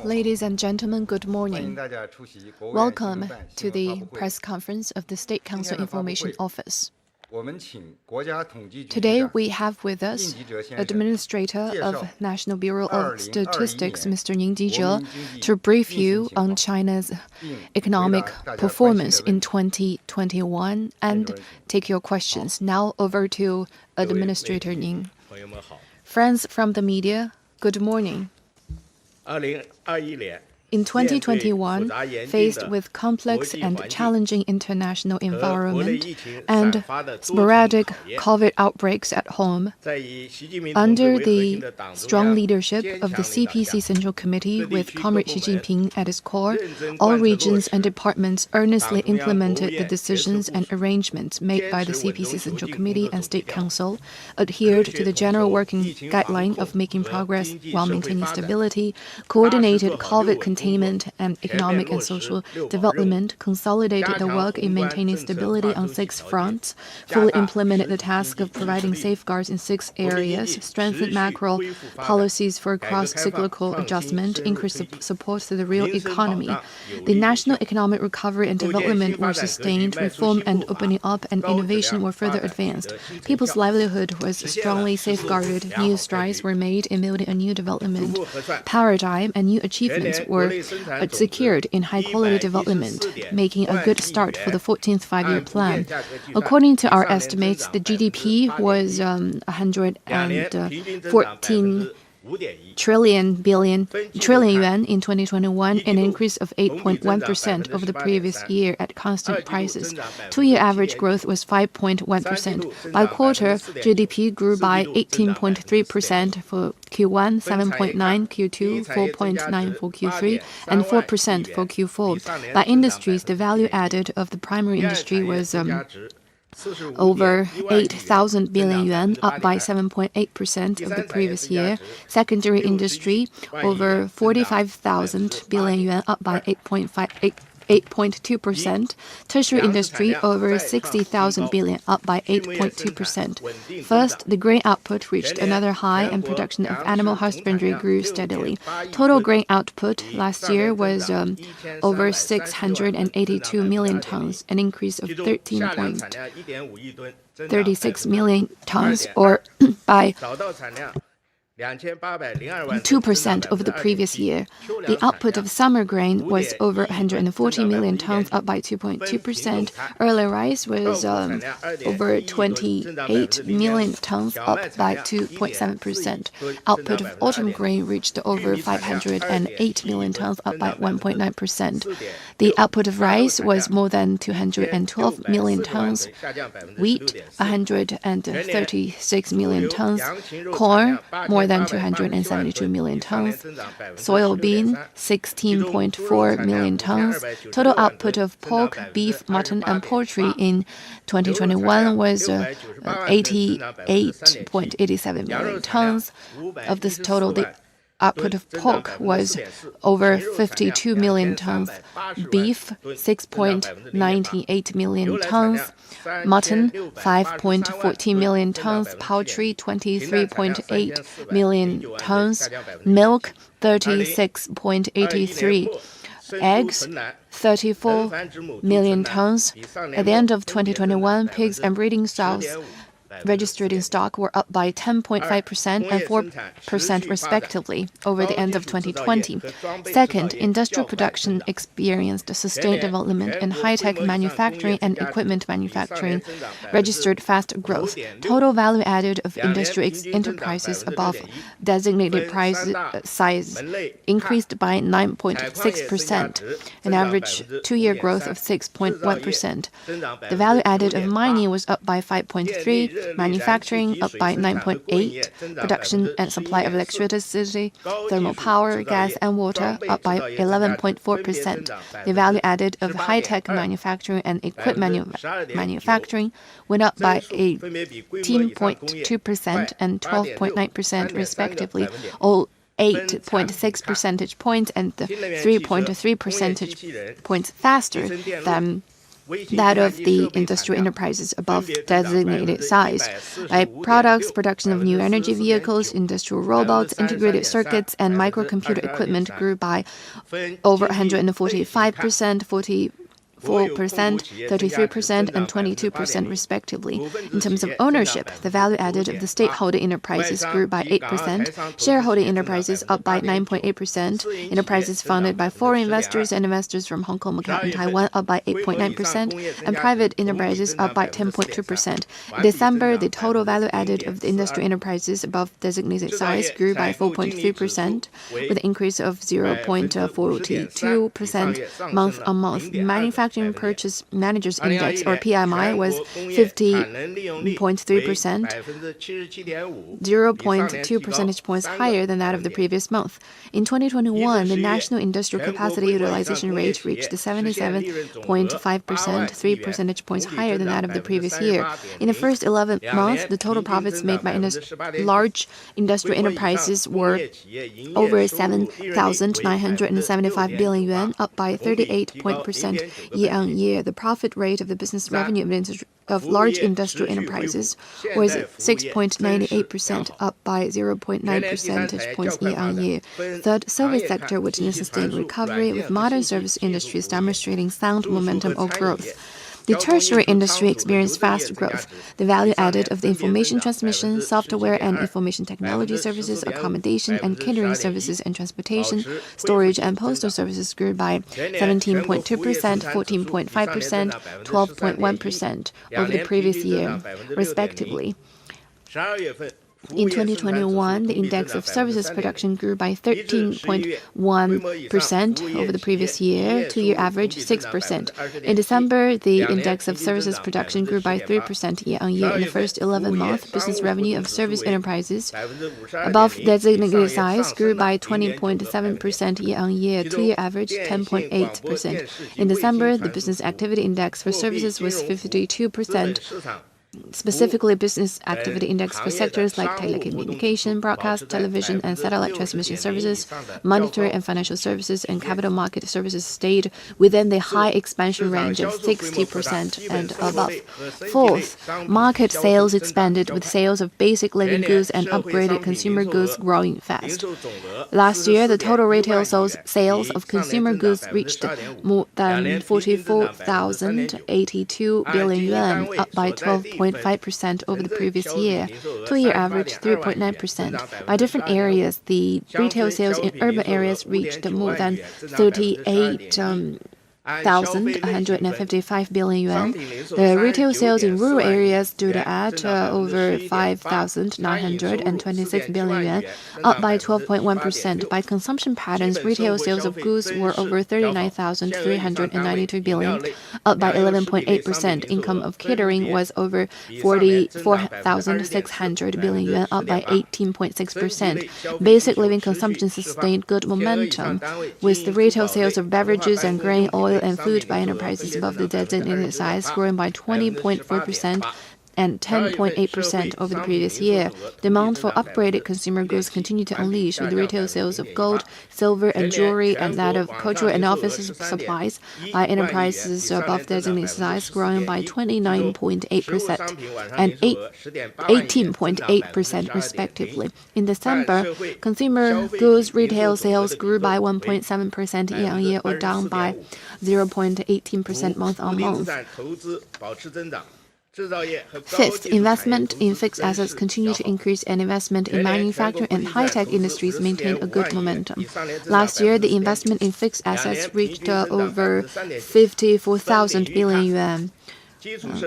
Ladies and gentlemen, good morning. Welcome to the press conference of the State Council Information Office. Today we have with us Administrator of National Bureau of Statistics, Mr. Ning Jizhe, to brief you on China's economic performance in 2021 and take your questions. Now over to Administrator Ning. Friends from the media, good morning. In 2021, faced with complex and challenging international environment and sporadic COVID outbreaks at home, under the strong leadership of the CPC Central Committee with Comrade Xi Jinping at its core, all regions and departments earnestly implemented the decisions and arrangements made by the CPC Central Committee and State Council, adhered to the general working guideline of making progress while maintaining stability, coordinated COVID containment and economic and social development, consolidated the work in maintaining stability on 6 fronts, fully implemented the task of providing safeguards in 6 areas, strengthened macro policies for cross-cyclical adjustment, increased support to the real economy. The national economic recovery and development were sustained, reform and opening up and innovation were further advanced. People's livelihood was strongly safeguarded, new strides were made in building a new development paradigm, and new achievements were secured in high-quality development, making a good start for the 14th five-year plan. According to our estimates, the GDP was 114 trillion yuan in 2021, an increase of 8.1% over the previous year at constant prices. 2-year average growth was 5.1%. By quarter, GDP grew by 18.3% for Q1, 7.9% Q2, 4.9% for Q3, and 4% for Q4. By industries, the value added of the primary industry was over 8,000 billion yuan, up by 7.8% of the previous year. Secondary industry, over 45,000 billion yuan, up by 8.2%. Tertiary industry, over 60,000 billion, up by 8.2%. First, the grain output reached another high and production of animal husbandry grew steadily. Total grain output last year was over 682 million tons, an increase of 13.36 million tons, or by 2% over the previous year. The output of summer grain was over 140 million tons, up by 2.2%. Early rice was over 28 million tons, up by 2.7%. Output of autumn grain reached over 508 million tons, up by 1.9%. The output of rice was more than 212 million tons. Wheat, 136 million tons. Corn, more than 272 million tons. Soybean, 16.4 million tons. Total output of pork, beef, mutton, and poultry in 2021 was 88.87 million tons. Of this total, the output of pork was over 52 million tons, beef 6.98 million tons, mutton 5.14 million tons, poultry 23.8 million tons, milk 36.83, eggs 34 million tons. At the end of 2021, pigs and breeding sows registered in stock were up by 10.5% and 4% respectively over the end of 2020. Second, industrial production experienced sustained development, and high-tech manufacturing and equipment manufacturing registered fast growth. Total value added of industrial enterprises above designated price size increased by 9.6%, an average 2-year growth of 6.1%. The value added of mining was up by 5.3%, manufacturing up by 9.8%, production and supply of electricity, thermal power, gas, and water up by 11.4%. The value added of high-tech manufacturing and equipment manufacturing went up by 18.2% and 12.9% respectively, all 8.6 percentage points and 3.3 percentage points faster than that of the industrial enterprises above designated size. By products, production of new energy vehicles, industrial robots, integrated circuits, and microcomputer equipment grew by over 145%, 4%, 33%, and 22% respectively. In terms of ownership, the value added of the state-holding enterprises grew by 8%, shareholding enterprises up by 9.8%, enterprises funded by foreign investors and investors from Hong Kong, Macau, and Taiwan up by 8.9%, and private enterprises up by 10.2%. In December, the total value added of the industrial enterprises above designated size grew by 4.3%, with an increase of 0.42% month-on-month. Manufacturing Purchase Managers Index, or PMI, was 50.3%, 0.2 percentage points higher than that of the previous month. In 2021, the national industrial capacity utilization rate reached 77.5%, 3 percentage points higher than that of the previous year. In the first 11 months, the total profits made by large industrial enterprises were over 7,975 billion yuan, up by 38% year-on-year. The profit rate of the business revenue of large industrial enterprises was 6.98%, up by 0.9 percentage points year-on-year. Third, service sector witnessed sustained recovery, with modern service industries demonstrating sound momentum of growth. The tertiary industry experienced fast growth. The value added of the information transmission, software and information technology services, accommodation and catering services, and transportation, storage and postal services grew by 17.2%, 14.5%, 12.1% over the previous year, respectively. In 2021, the index of services production grew by 13.1% over the previous year, two-year average 6%. In December, the index of services production grew by 3% year-on-year. In the first 11 months, business revenue of service enterprises above designated size grew by 20.7% year-on-year, two-year average 10.8%. In December, the business activity index for services was 52%. Specifically, business activity index for sectors like telecommunication, broadcast, television, and satellite transmission services, monetary and financial services, and capital market services stayed within the high expansion range of 60% and above. Fourth, market sales expanded, with sales of basic living goods and upgraded consumer goods growing fast. Last year, the total retail sales of consumer goods reached more than 44,082 billion yuan, up by 12.5% over the previous year, two-year average 3.9%. By different areas, the retail sales in urban areas reached more than 38,155 billion yuan. The retail sales in rural areas stood at over 5,926 billion yuan, up by 12.1%. By consumption patterns, retail sales of goods were over 39,392 billion, up by 11.8%. Income of catering was over 44,600 billion yuan, up by 18.6%. Basic living consumption sustained good momentum, with the retail sales of beverages and grain, oil, and food by enterprises above the designated size growing by 20.4% and 10.8% over the previous year. Demand for upgraded consumer goods continued to unleash, with retail sales of gold, silver, and jewelry, and that of cultural and office supplies by enterprises above designated size growing by 29.8% and 18.8% respectively. In December, consumer goods retail sales grew by 1.7% year-on-year, or down by 0.18% month-on-month. Fifth, investment in fixed assets continued to increase, and investment in manufacturing and high-tech industries maintained a good momentum. Last year, the investment in fixed assets reached over 54,000 billion yuan.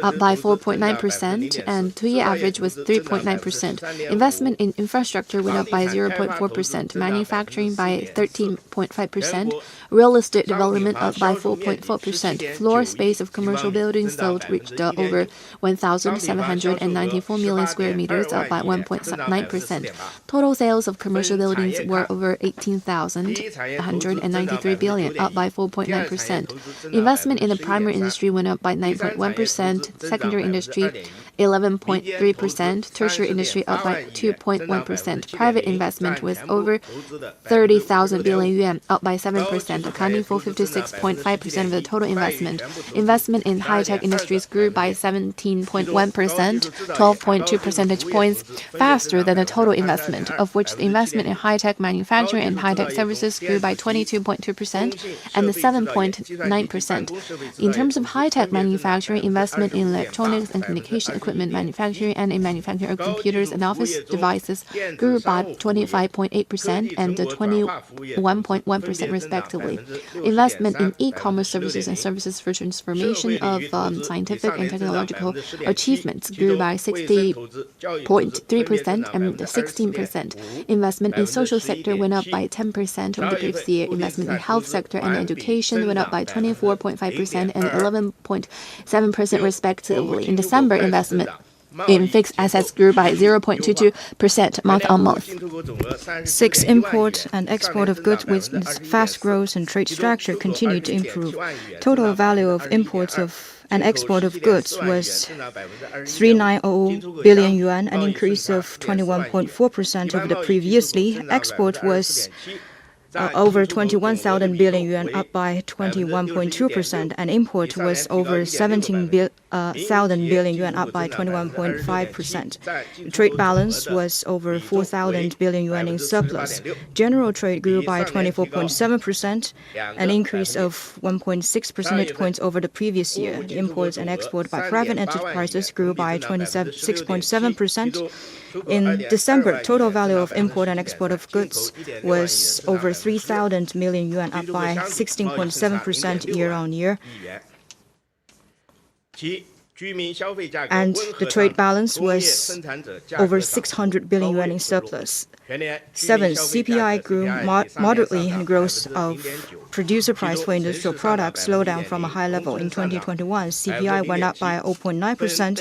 Up by 4.9%, and two-year average was 3.9%. Investment in infrastructure went up by 0.4%, manufacturing by 13.5%, real estate development up by 4.4%. Floor space of commercial buildings sold reached over 1,794 million square meters, up by 1.9%. Total sales of commercial buildings were over 18,193 billion, up by 4.9%. Investment in the primary industry went up by 9.1%. 10%, secondary industry 11.3%, tertiary industry up by 2.1%. Private investment was over 30,000 billion yuan, up by 7%, accounting for 56.5% of the total investment. Investment in high-tech industries grew by 17.1%, 12.2 percentage points faster than the total investment, of which the investment in high-tech manufacturing and high-tech services grew by 22.2% and 7.9%. In terms of high-tech manufacturing, investment in electronics and communication equipment manufacturing and in manufacturing of computers and office devices grew by 25.8% and 21.1% respectively. Investment in e-commerce services and services for transformation of scientific and technological achievements grew by 60.3% and 16%. Investment in social sector went up by 10% over the previous year. Investment in health sector and education went up by 24.5% and 11.7% respectively. In December, investment in fixed assets grew by 0.22% month-on-month. 6. Import and export of goods with fast growth and trade structure continued to improve. Total value of imports and export of goods was 390 billion yuan, an increase of 21.4% over the previously. Export was over 21,000 billion yuan, up by 21.2%, and import was over 17,000 billion yuan, up by 21.5%. The trade balance was over 4,000 billion yuan in surplus. General trade grew by 24.7%, an increase of 1.6 percentage points over the previous year. The imports and export by private enterprises grew by 26.7%. In December, total value of import and export of goods was over 3,000 million yuan, up by 16.7% year-on-year. And the trade balance was over 600 billion yuan in surplus. 7. CPI grew moderately, and growth of producer price for industrial products slowed down from a high level. In 2021, CPI went up by 0.9%.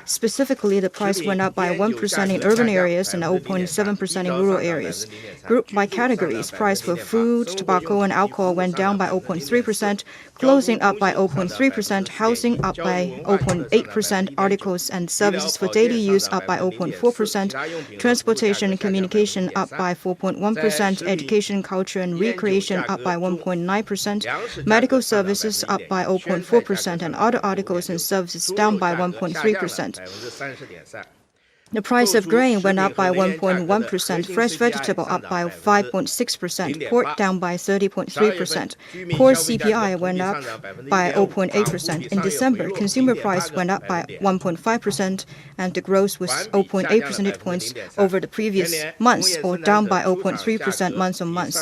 Specifically, the price went up by 1% in urban areas and 0.7% in rural areas. Grouped by categories, price for food, tobacco, and alcohol went down by 0.3%, clothing up by 0.3%, housing up by 0.8%, articles and services for daily use up by 0.4%, transportation and communication up by 4.1%, education, culture, and recreation up by 1.9%, medical services up by 0.4%, and other articles and services down by 1.3%. The price of grain went up by 1.1%, fresh vegetable up by 5.6%, pork down by 30.3%. Core CPI went up by 0.8%. In December, consumer price went up by 1.5%, and the growth was 0.8 percentage points over the previous months, or down by 0.3% month-on-month.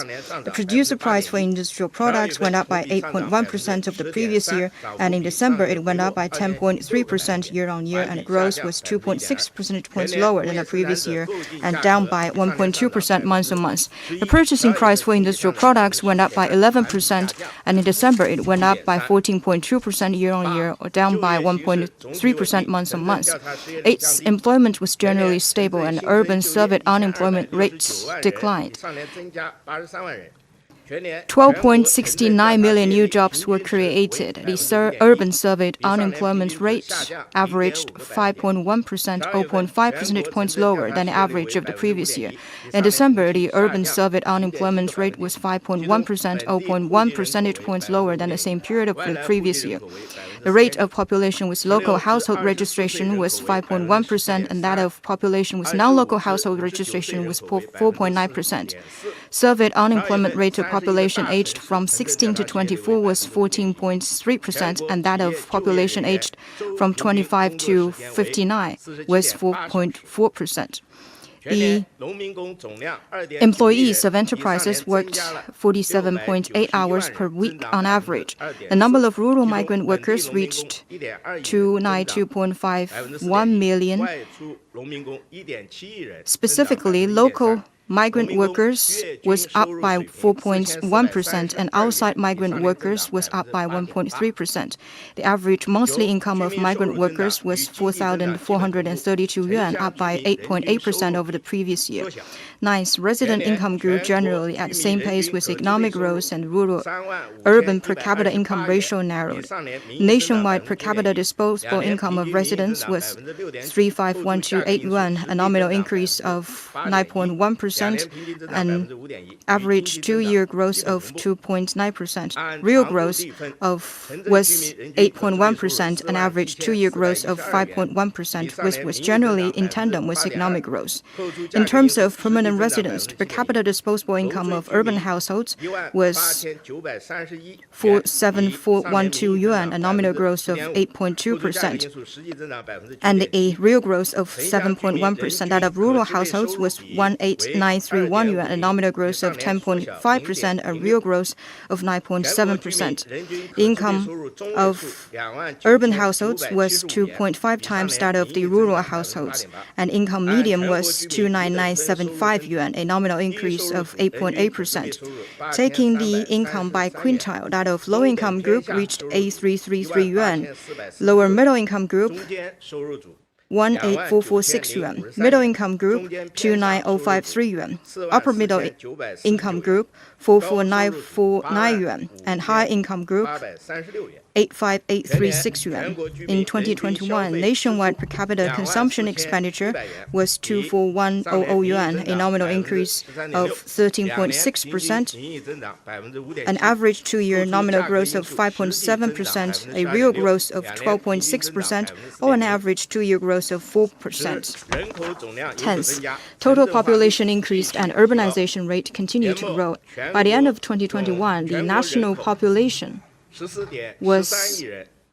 The producer price for industrial products went up by 8.1% of the previous year, and in December it went up by 10.3% year-on-year, and the growth was 2.6 percentage points lower than the previous year and down by 1.2% month-on-month. The purchasing price for industrial products went up by 11%, and in December it went up by 14.2% year-on-year, or down by 1.3% month-on-month. 8. Employment was generally stable, and urban surveyed unemployment rates declined. 12.69 million new jobs were created. The urban surveyed unemployment rate averaged 5.1%, 0.5 percentage points lower than the average of the previous year. In December, the urban surveyed unemployment rate was 5.1%, 0.1 percentage points lower than the same period of the previous year. The rate of population with local household registration was 5.1%, and that of population with non-local household registration was 4.9%. Surveyed unemployment rate of population aged from 16 to 24 was 14.3%, and that of population aged from 25 to 59 was 4.4%. The employees of enterprises worked 47.8 hours per week on average. The number of rural migrant workers reached 292.51 million. Specifically, local migrant workers was up by 4.1% and outside migrant workers was up by 1.3%. The average monthly income of migrant workers was 4,432 yuan, up by 8.8% over the previous year. Ninth, resident income grew generally at the same pace with economic growth, and rural-urban per capita income ratio narrowed. Nationwide per capita disposable income of residents was 35,128 yuan, a nominal increase of 9.1%, and average two-year growth of 2.9%. Real growth was 8.1%, and average two-year growth of 5.1%, which was generally in tandem with economic growth. In terms of permanent residents, per capita disposable income of urban households was 4,712 yuan, a nominal growth of 8.2%, and a real growth of 7.1%. That of rural households was 1,893 yuan, a nominal growth of 10.5%, a real growth of 9.7%. The income of urban households was 2.5 times that of the rural households, and income median was 2,9975 yuan, a nominal increase of 8.8%. Taking the income by quintile, that of low-income group reached 8,333 yuan, lower middle-income group 1,8446 yuan, middle-income group 2,9053 yuan, upper middle-income group 4,4949 yuan, and high-income group 8,5836 yuan. In 2021, nationwide per capita consumption expenditure was 2,4100 yuan, a nominal increase of 13.6%, an average two-year nominal growth of 5.7%, a real growth of 12.6%, or an average two-year growth of 4%. Tenth, total population increased and urbanization rate continued to grow. By the end of 2021, the national population was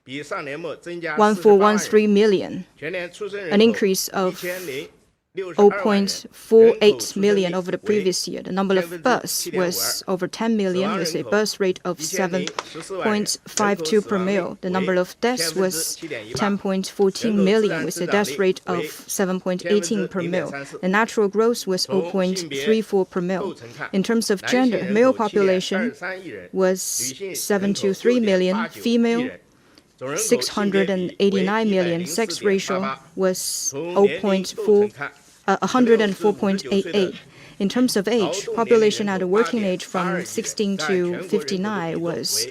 1,413 million, an increase of 0.48 million over the previous year. The number of births was over 10 million with a birth rate of 7.52 per mil. The number of deaths was 10.14 million with a death rate of 7.18 per mil. The natural growth was 0.34 per mil. In terms of gender, male population was 723 million, female 689 million. Sex ratio was 104.88. In terms of age, population at the working age from 16 to 59 was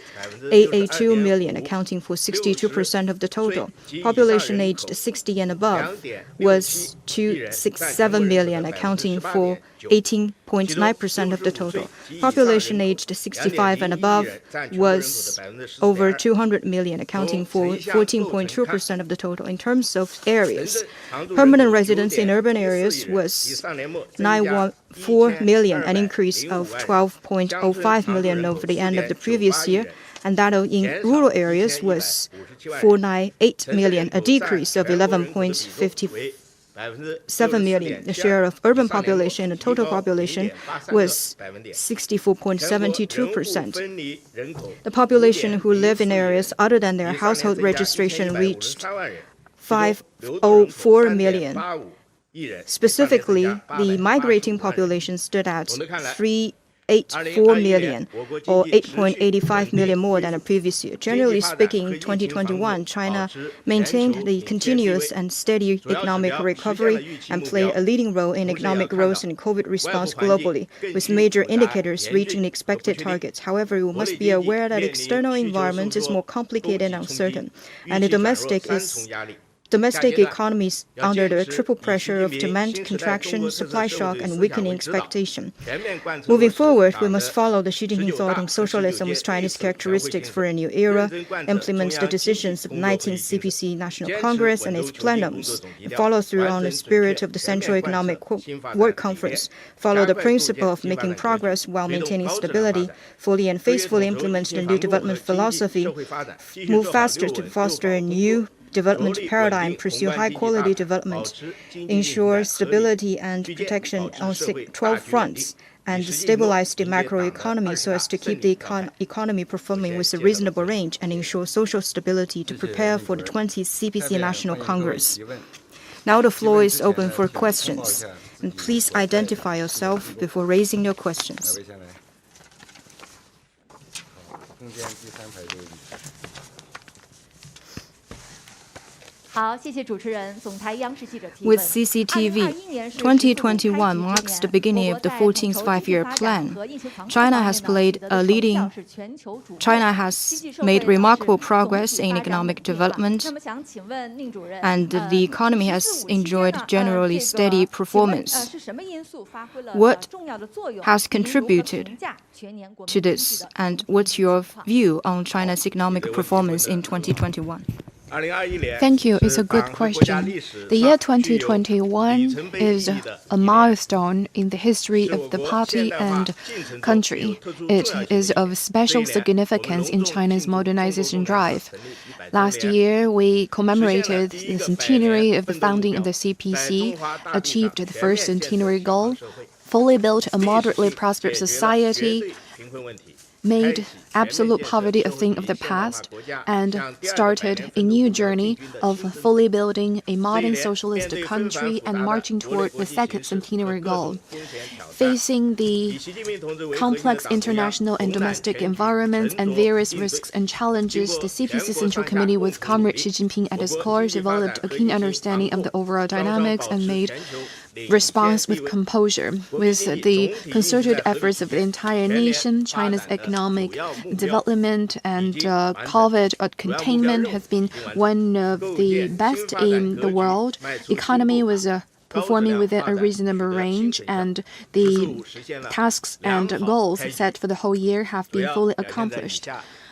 882 million, accounting for 62% of the total. Population aged 60 and above was 267 million, accounting for 18.9% of the total. Population aged 65 and above was over 200 million, accounting for 14.2% of the total. In terms of areas, permanent residents in urban areas was 914 million, an increase of 12.05 million over the end of the previous year, and that in rural areas was 498 million, a decrease of 11.57 million. The share of urban population in the total population was 64.72%. The population who live in areas other than their household registration reached 504 million. Specifically, the migrating population stood at 384 million, or 8.85 million more than the previous year. Generally speaking, in 2021, China maintained the continuous and steady economic recovery and played a leading role in economic growth and COVID response globally, with major indicators reaching the expected targets. However, we must be aware that the external environment is more complicated and uncertain, and the domestic economy is under the triple pressure of demand contraction, supply shock, and weakening expectation. Moving forward, we must follow the Xi Jinping thought on socialism with Chinese characteristics for a new era, implement the decisions of the 19th CPC National Congress and its plenums, and follow through on the spirit of the Central Economic Work Conference, follow the principle of making progress while maintaining stability, fully and faithfully implement the new development philosophy, move faster to foster a new development paradigm, pursue high-quality development, ensure stability and protection on 12 fronts, and stabilize the macroeconomy so as to keep the economy performing with a reasonable range and ensure social stability to prepare for the 20th CPC National Congress. Now the floor is open for questions. And please identify yourself before raising your questions. With CCTV, 2021 marks the beginning of the 14th five-year plan. China has made remarkable progress in economic development, and the economy has enjoyed generally steady performance. What has contributed to this, and what's your view on China's economic performance in 2021? Thank you. It's a good question. The year 2021 is a milestone in the history of the party and country. It is of special significance in China's modernization drive. Last year, we commemorated the centenary of the founding of the CPC, achieved the first centenary goal, fully built a moderately prosperous society, made absolute poverty a thing of the past, and started a new journey of fully building a modern socialist country and marching toward the second centenary goal. Facing the complex international and domestic environments and various risks and challenges, the CPC Central Committee, with Comrade Xi Jinping at its core, developed a keen understanding of the overall dynamics and made response with composure. With the concerted efforts of the entire nation, China's economic development and COVID containment has been one of the best in the world. Economy was performing within a reasonable range, and the tasks and goals set for the whole year have been fully accomplished.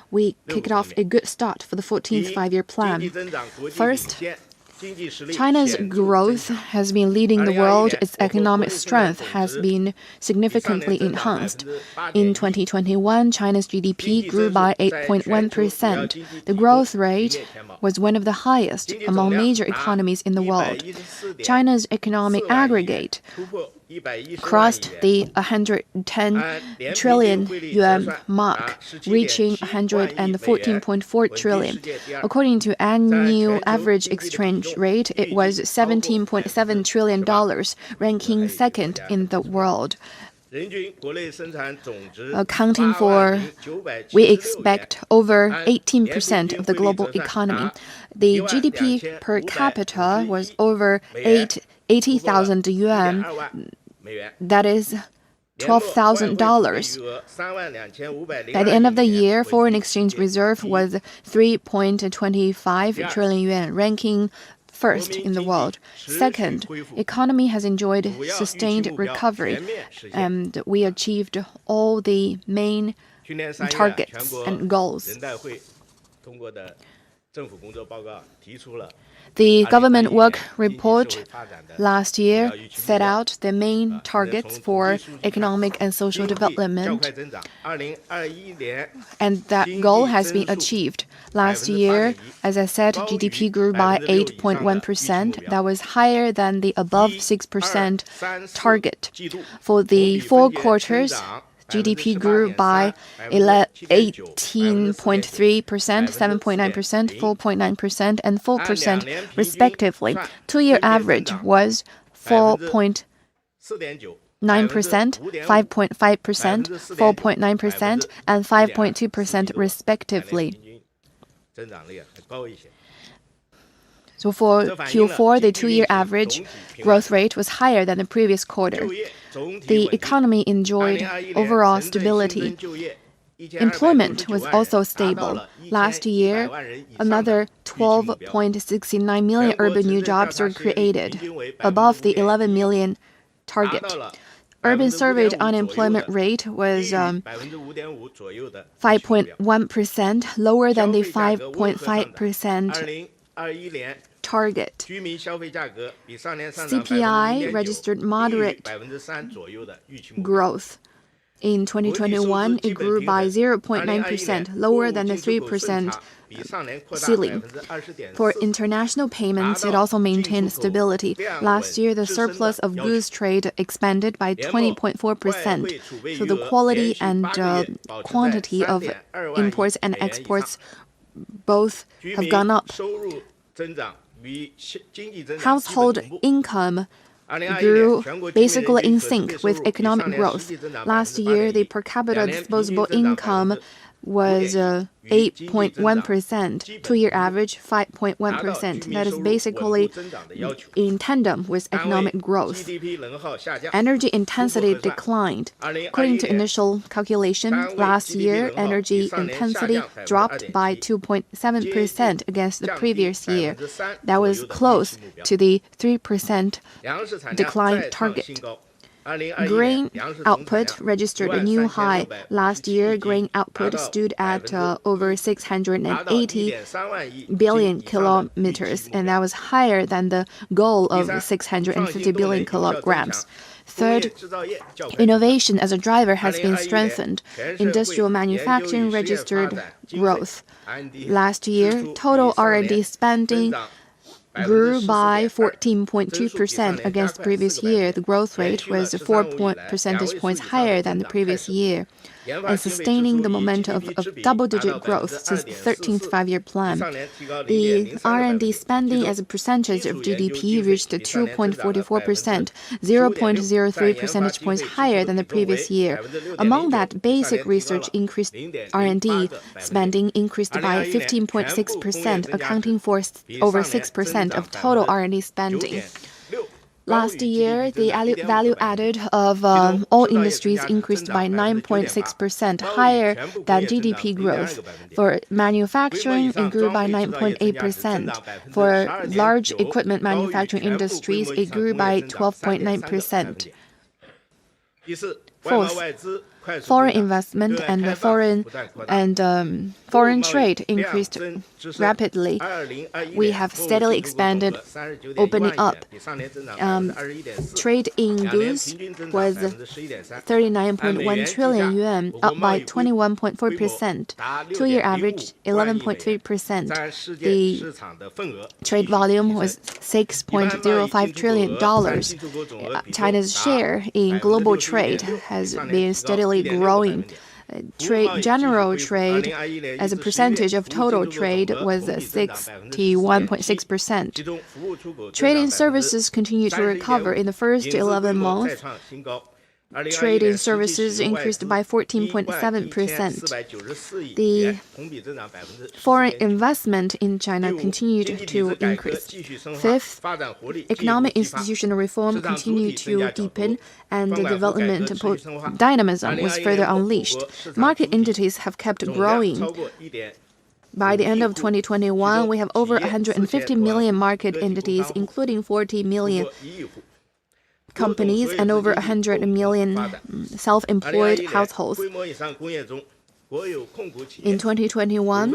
We kicked off a good start for the 14th five-year plan. First, China's growth has been leading the world. Its economic strength has been significantly enhanced. In 2021, China's GDP grew by 8.1%. The growth rate was one of the highest among major economies in the world. China's economic aggregate crossed the 110 trillion yuan mark, reaching 114.4 trillion. According to annual average exchange rate, it was $17.7 trillion, ranking second in the world. Accounting for, we expect, over 18% of the global economy. The GDP per capita was over 80,000 yuan. That is $12,000. By the end of the year, foreign exchange reserve was 3.25 trillion yuan, ranking first in the world. Second, economy has enjoyed sustained recovery, and we achieved all the main targets and goals. The government work report last year set out the main targets for economic and social development, and that goal has been achieved. Last year, as I said, GDP grew by 8.1%. That was higher than the above 6% target. For the 4 quarters, GDP grew by 18.3%, 7.9%, 4.9%, and 4% respectively. 2-year average was 4.9%, 5.5%, 4.9%, and 5.2% respectively. So for Q4, the 2-year average growth rate was higher than the previous quarter. The economy enjoyed overall stability. Employment was also stable. Last year, another 12.69 million urban new jobs were created, above the 11 million target. Urban surveyed unemployment rate was 5.1%, lower than the 5.5% target. CPI registered moderate growth. In 2021, it grew by 0.9%, lower than the 3% ceiling. For international payments, it also maintained stability. Last year, the surplus of goods trade expanded by 20.4%. So the quality and quantity of imports and exports both have gone up. household income grew basically in sync with economic growth. Last year, the per capita disposable income was 8.1%, two-year average 5.1%. That is basically in tandem with economic growth. Energy intensity declined. According to initial calculation, last year, energy intensity dropped by 2.7% against the previous year. That was close to the 3% decline target. Grain output registered a new high. Last year, grain output stood at over 680 billion kilometers, and that was higher than the goal of 650 billion kilograms. Third, innovation as a driver has been strengthened. Industrial manufacturing registered growth. Last year, total R&D spending grew by 14.2% against the previous year. The growth rate was 4 percentage points higher than the previous year, and sustaining the momentum of double-digit growth since the 13th five-year plan. The R&D spending as a percentage of GDP reached 2.44%, 0.03 percentage points higher than the previous year. Among that, basic research increased. R&D spending increased by 15.6%, accounting for over 6% of total R&D spending. Last year, the value added of all industries increased by 9.6%, higher than GDP growth. For manufacturing, it grew by 9.8%. For large equipment manufacturing industries, it grew by 12.9%. Fourth, foreign investment and foreign trade increased rapidly. We have steadily expanded, opening up. Trade in goods was 39.1 trillion yuan, up by 21.4%. Two-year average 11.3%. The trade volume was $6.05 trillion. China's share in global trade has been steadily growing. General trade as a percentage of total trade was 61.6%. Trade in services continued to recover in the first 11 months. Trade in services increased by 14.7%. The foreign investment in China continued to increase. Fifth, economic institutional reform continued to deepen, and the development dynamism was further unleashed. Market entities have kept growing. By the end of 2021, we have over 150 million market entities, including 40 million companies and over 100 million self-employed households. In 2021,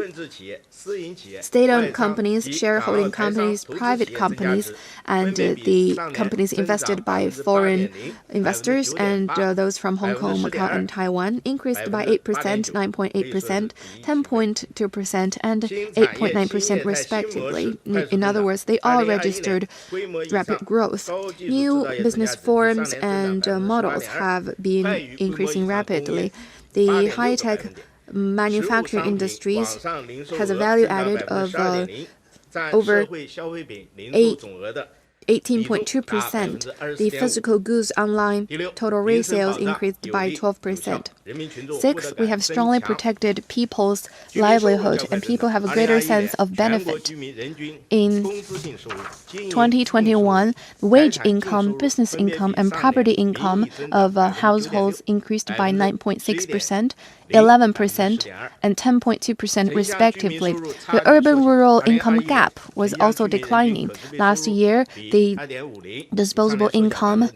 state-owned companies, shareholding companies, private companies, and the companies invested by foreign investors and those from Hong Kong, Macau, and Taiwan increased by 8%, 9.8%, 10.2%, and 8.9% respectively. In other words, they all registered rapid growth. New business forms and models have been increasing rapidly. The high-tech manufacturing industries has a value added of over 18.2%. The physical goods online total resales increased by 12%. Sixth, we have strongly protected people's livelihood, and people have a greater sense of benefit. In 2021, wage income, business income, and property income of households increased by 9.6%, 11%, and 10.2% respectively. The urban-rural income gap was also declining. Last year, the disposable income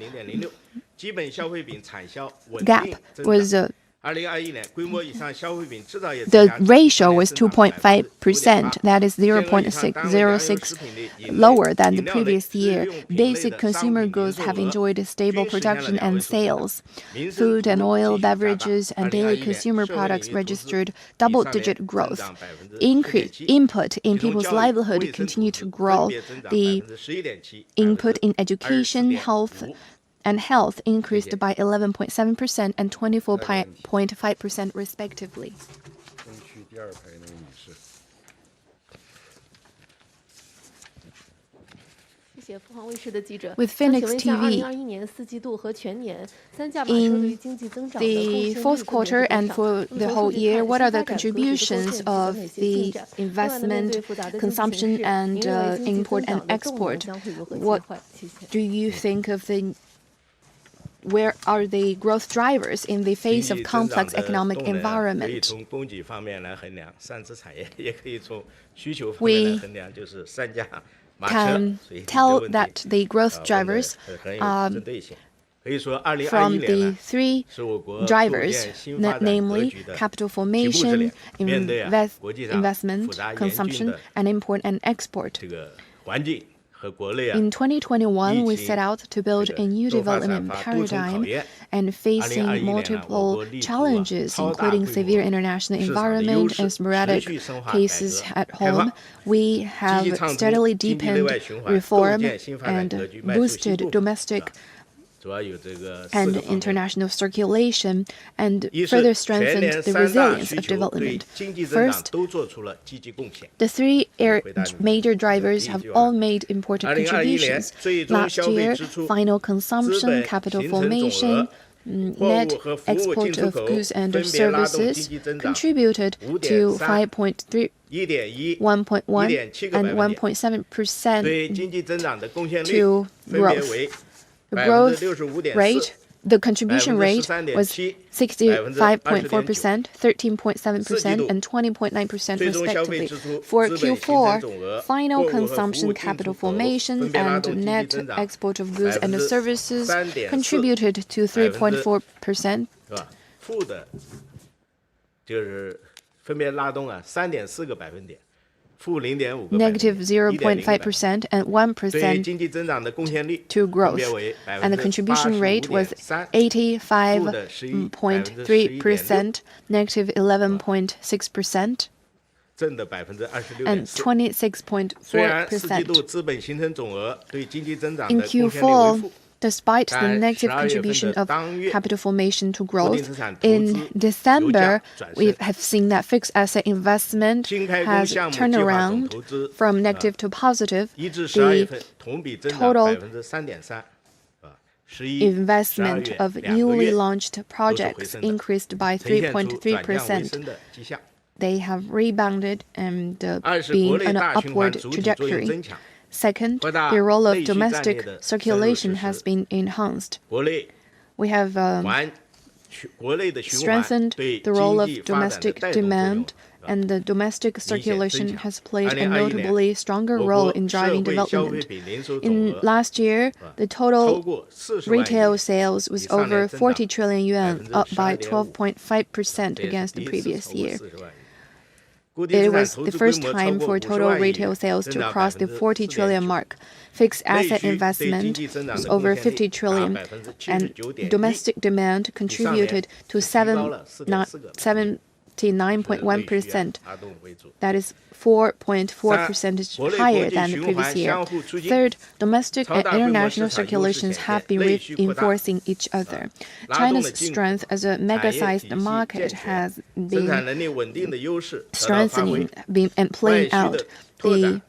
gap was the ratio was 2.5%. That is 0.606 lower than the previous year. Basic consumer goods have enjoyed stable production and sales. Food and oil, beverages, and daily consumer products registered double-digit growth. Input in people's livelihood continued to grow. The input in education, health increased by 11.7% and 24.5% respectively. with Phoenix TV. In the fourth quarter and for the whole year, what are the contributions of the investment, consumption, and import and export? What do you think of where are the growth drivers in the face of complex economic environment? We can tell that the growth drivers from the three drivers, namely capital formation, investment, consumption, and import and export. In 2021, we set out to build a new development paradigm, and facing multiple challenges, including severe international environment and sporadic cases at home, we have steadily deepened reform and boosted domestic and international circulation, and further strengthened the resilience of development. First, the three major drivers have all important contributions. Last year, final consumption, capital formation, net export of goods and services contributed to 5.3, 1.1, and 1.7% to growth. The contribution rate was 65.4%, 13.7%, and 20.9% respectively. For Q4, final consumption, capital formation, and net export of goods and services contributed to 3.4%. Negative 0.5% and 1% to growth, and the contribution rate was 85.3%, negative 11.6%, and 26.4%. In Q4, despite the negative contribution of capital formation to growth, in December, we have seen that fixed asset investment has turned around from negative to positive. The total investment of newly launched projects increased by 3.3%. They have rebounded and been on an upward trajectory. Second, the role of domestic circulation has been enhanced. We have strengthened the role of domestic demand, and the domestic circulation has played a notably stronger role in driving development. In last year, the total retail sales was over 40 trillion yuan, up by 12.5% against the previous year. It was the first time for total retail sales to cross the 40 trillion mark. Fixed asset investment was over 50 trillion, and domestic demand contributed to 79.1%. That is 4.4% higher than the previous year. Third, domestic and international circulations have been reinforcing each other. China's strength as a mega-sized market has been strengthening and playing out. The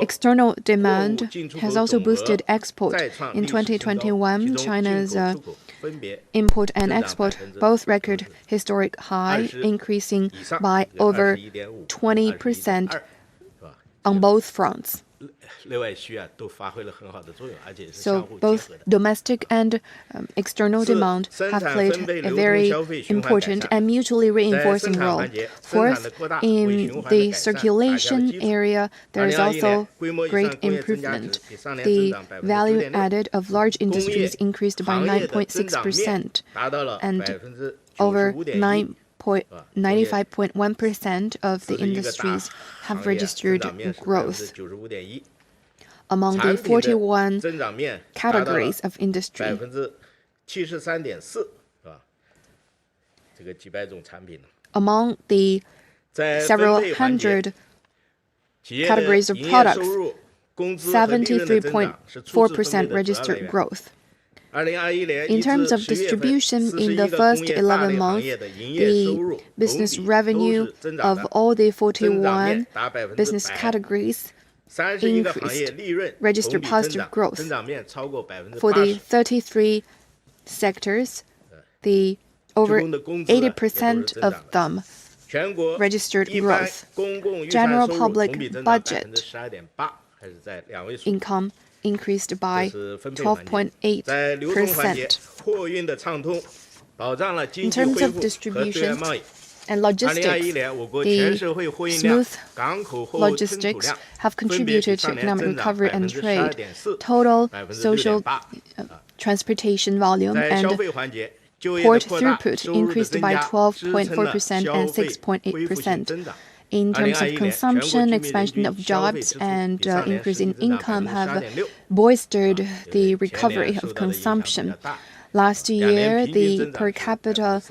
external demand has also boosted export. In 2021, China's import and export both record historic high, increasing by over 20% on both fronts. So both domestic and external demand have played a very important and mutually reinforcing role. Fourth, in the circulation area, there is also great improvement. The value added of large industries increased by 9.6%, and over 95.1% of the industries have registered growth. Among the 41 categories of industry, among the several hundred categories of products, 73.4% registered growth. In terms of distribution, in the first 11 months, the business revenue of all the 41 business categories registered positive growth. For the 33 sectors, over 80% of them registered growth. General public budget income increased by 12.8%. In terms of distribution and logistics, the smooth logistics have contributed to economic recovery and trade. Total social transportation volume and port throughput increased by 12.4% and 6.8%. In terms of consumption, expansion of jobs and increase in income have bolstered the recovery of consumption. Last year, the per capita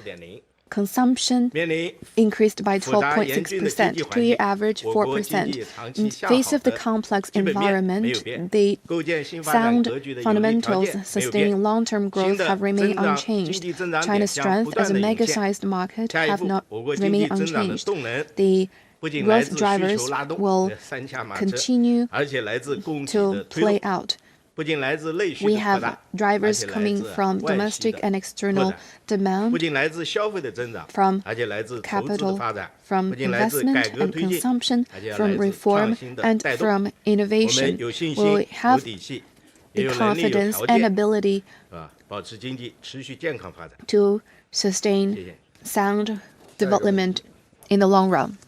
consumption increased by 12.6%, two-year average 4%. In face of the complex environment, the sound fundamentals sustaining long-term growth have remained unchanged. China's strength as a mega-sized market have not remained unchanged. The growth drivers will continue to play out. We have drivers coming from domestic and external demand, from capital, from investment and consumption, from reform and from innovation. We have the confidence and ability to sustain sound development in the long run.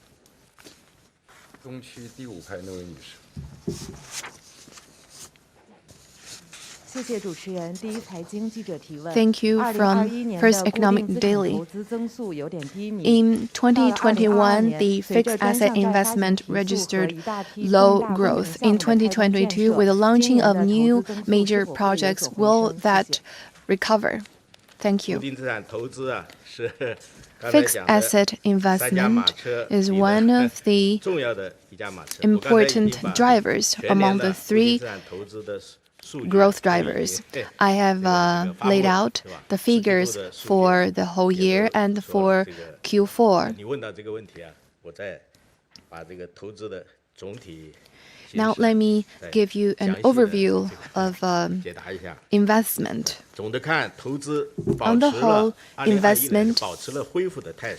Thank you. From First Economic Daily. In 2021, the fixed asset investment registered low growth. In 2022, with the launching of new major projects, will that recover? Thank you. Fixed asset investment is one of the important drivers among the three growth drivers. I have laid out the figures for the whole year and for Q4. Now let me give you an overview of investment. On the whole, investment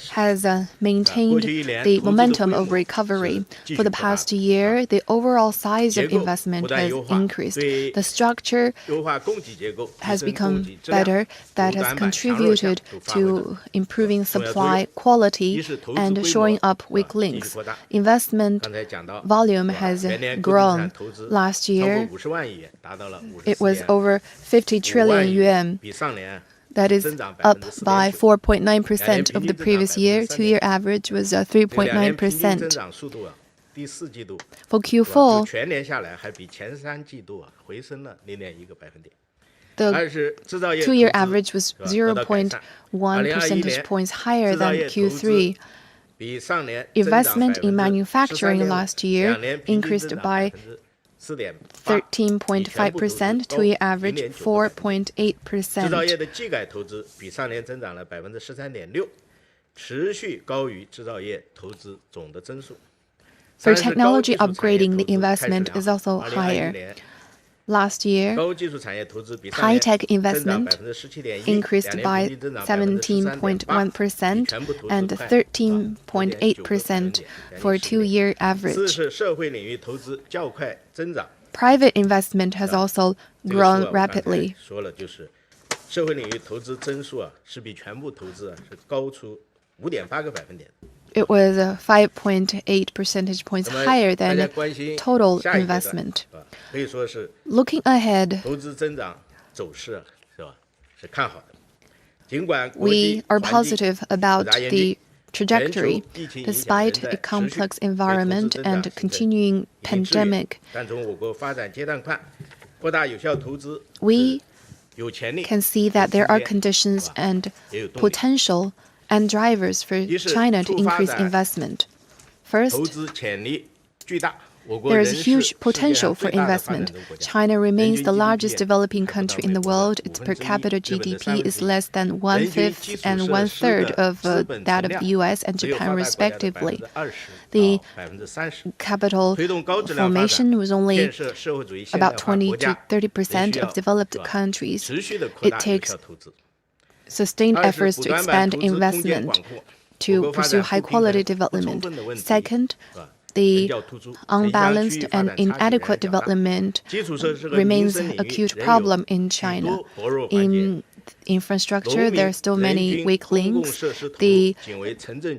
has maintained the momentum of recovery. For the past year, the overall size of investment has increased. The structure has become better. That has contributed to improving supply quality and shoring up weak links. Investment volume has grown. Last year, it was over 50 trillion yuan. That is up by 4.9% of the previous year. Two-year average was 3.9%. For Q4, the two-year average was 0.1 percentage points higher than Q3. Investment in manufacturing last year increased by 13.5%, two-year average 4.8%. For technology upgrading, the investment is also higher. Last year, high-tech investment increased by 17.1% and 13.8% for two-year average. Private investment has also grown rapidly. It was 5.8 percentage points higher than total investment. Looking ahead, we are positive about the trajectory. Despite a complex environment and a continuing pandemic, we can see that there are conditions and potential and drivers for China to increase investment. First, there is huge potential for investment. China remains the largest developing country in the world. Its per capita GDP is less than 1/5 and 1/3 of that of the US and Japan, respectively. The capital formation was only about 20 to 30% of developed countries. It takes sustained efforts to expand investment to pursue high-quality development. Second, the unbalanced and inadequate development remains an acute problem in China. In infrastructure, there are still many weak links. The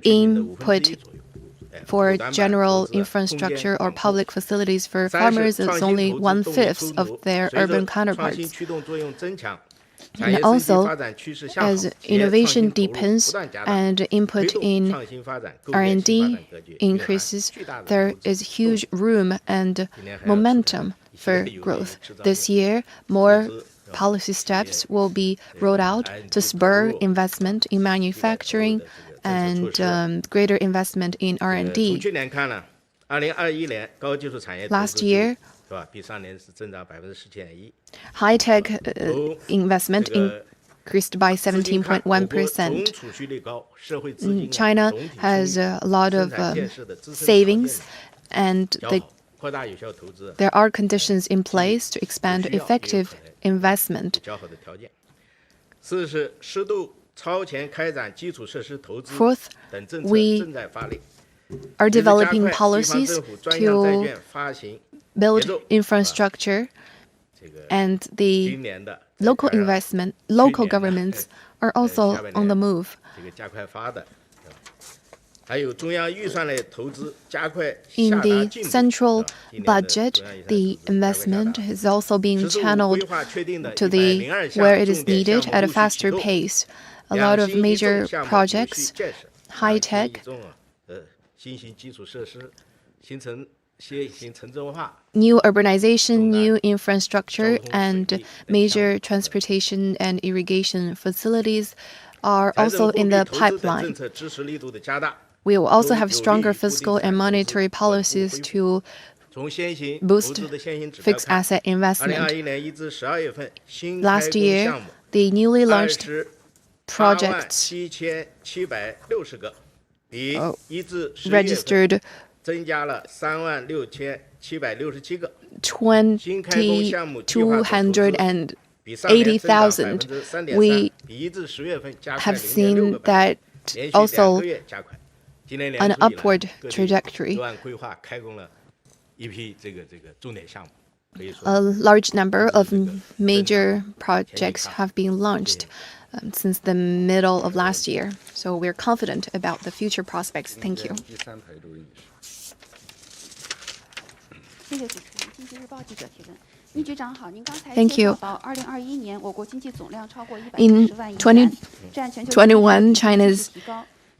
input for general infrastructure or public facilities for farmers is only 1/5 of their urban counterparts. And also, as innovation deepens and input in R&D increases, there is huge room and momentum for growth. This year, more policy steps will be rolled out to spur investment in manufacturing and greater investment in R&D. Last year, high-tech investment increased by 17.1%. China has a lot of savings, and there are conditions in place to expand effective investment. Fourth, we are developing policies to build infrastructure, and the local governments are also on the move. In the central budget, the investment is also being channeled to where it is needed at a faster pace. A lot of major projects, high-tech, new urbanization, new infrastructure, and major transportation and irrigation facilities are also in the pipeline. We will also have stronger fiscal and monetary policies to boost fixed asset investment. Last year, the newly launched projects registered 280,000. We have seen that also an upward trajectory. A large number of major projects have been launched since the middle of last year. So we're confident about the future prospects. Thank you. Thank you. In 2021, China's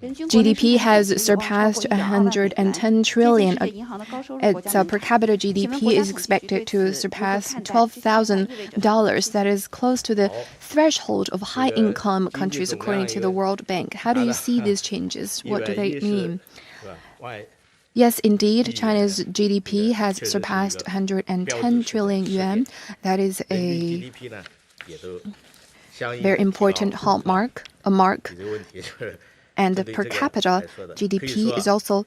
GDP has surpassed 110 trillion. Its per capita GDP is expected to surpass $12,000. That is close to the threshold of high-income countries, according to the World Bank. How do you see these changes? What do they mean? Yes, indeed, China's GDP has surpassed 110 trillion yuan. That is a very important hallmark, a mark. And the per capita GDP is also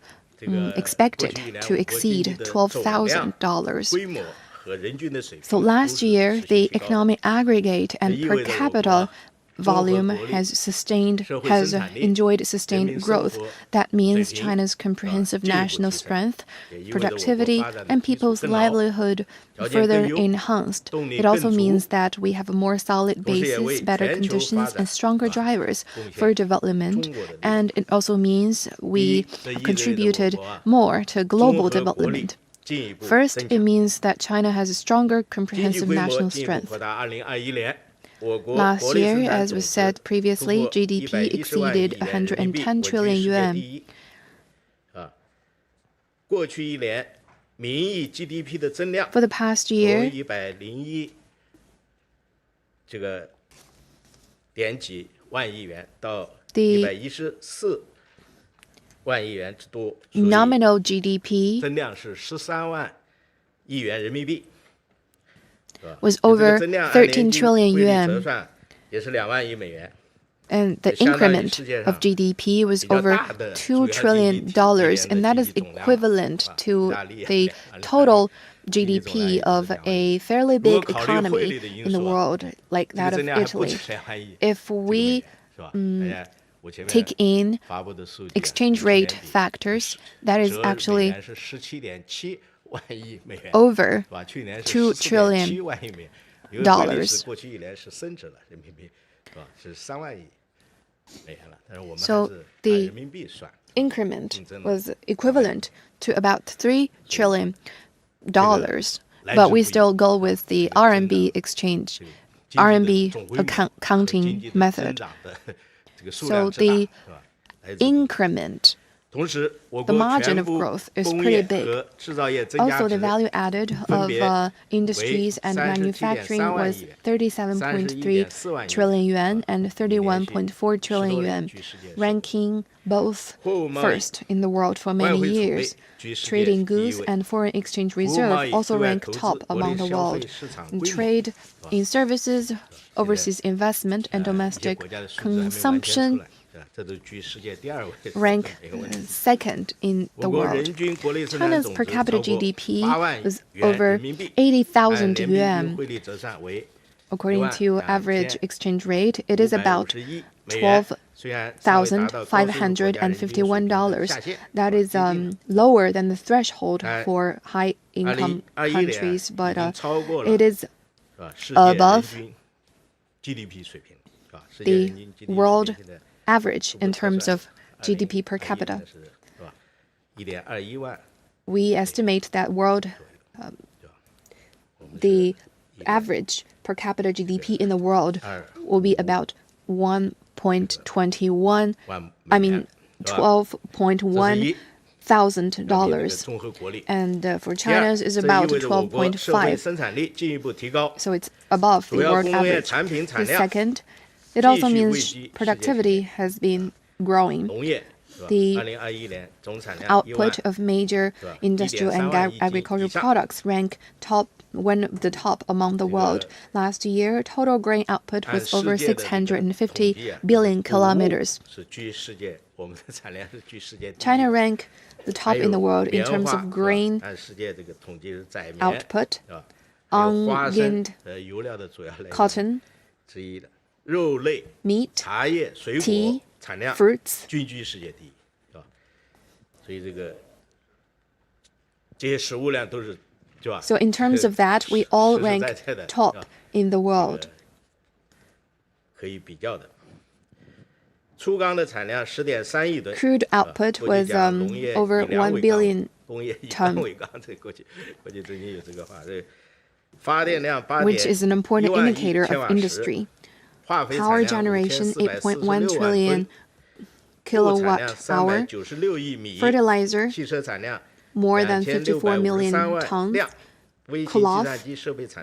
expected to exceed $12,000. So last year, the economic aggregate and per capita volume has enjoyed sustained growth. That means China's comprehensive national strength, productivity, and people's livelihood further enhanced. It also means that we have a more solid basis, better conditions, and stronger drivers for development. And it also means we contributed more to global development. First, it means that China has a stronger comprehensive national strength. Last year, as was said previously, GDP exceeded 110 trillion yuan. For the past year, the nominal GDP was over 13 trillion yuan. And the increment of GDP was over $2 trillion, and that is equivalent to the total GDP of a fairly big economy in the world, like that of Italy. If we take in exchange rate factors, that is actually over $2 trillion. So the increment was equivalent to about $3 trillion, but we still go with the RMB accounting method. So the increment, the margin of growth is pretty big. Also, the value added of industries and manufacturing was 37.3 trillion yuan and 31.4 trillion yuan, ranking both first in the world for many years. Trade in goods and foreign exchange reserve also rank top among the world. Trade in services, overseas investment, and domestic consumption rank second in the world. China's per capita GDP was over 80,000 yuan. According to average exchange rate, it is about $12,551. That is lower than the threshold for high-income countries, but it is above the world average in terms of GDP per capita. We estimate that the average per capita GDP in the world will be about $12.1 thousand dollars, and for China's is about 12.5. So it's above the world average. The second, it also means productivity has been growing. The output of major industrial and agricultural products rank one of the top among the world. Last year, total grain output was over 650 billion kilometers. China ranked the top in the world in terms of grain output, onion, cotton, meat, tea, fruits. So in terms of that, we all rank top in the world. Crude output was over 1 billion ton, which is an important indicator of industry. Power generation, 8.1 trillion kilowatt hour. Fertilizer, more than 54 million tons. Cloth,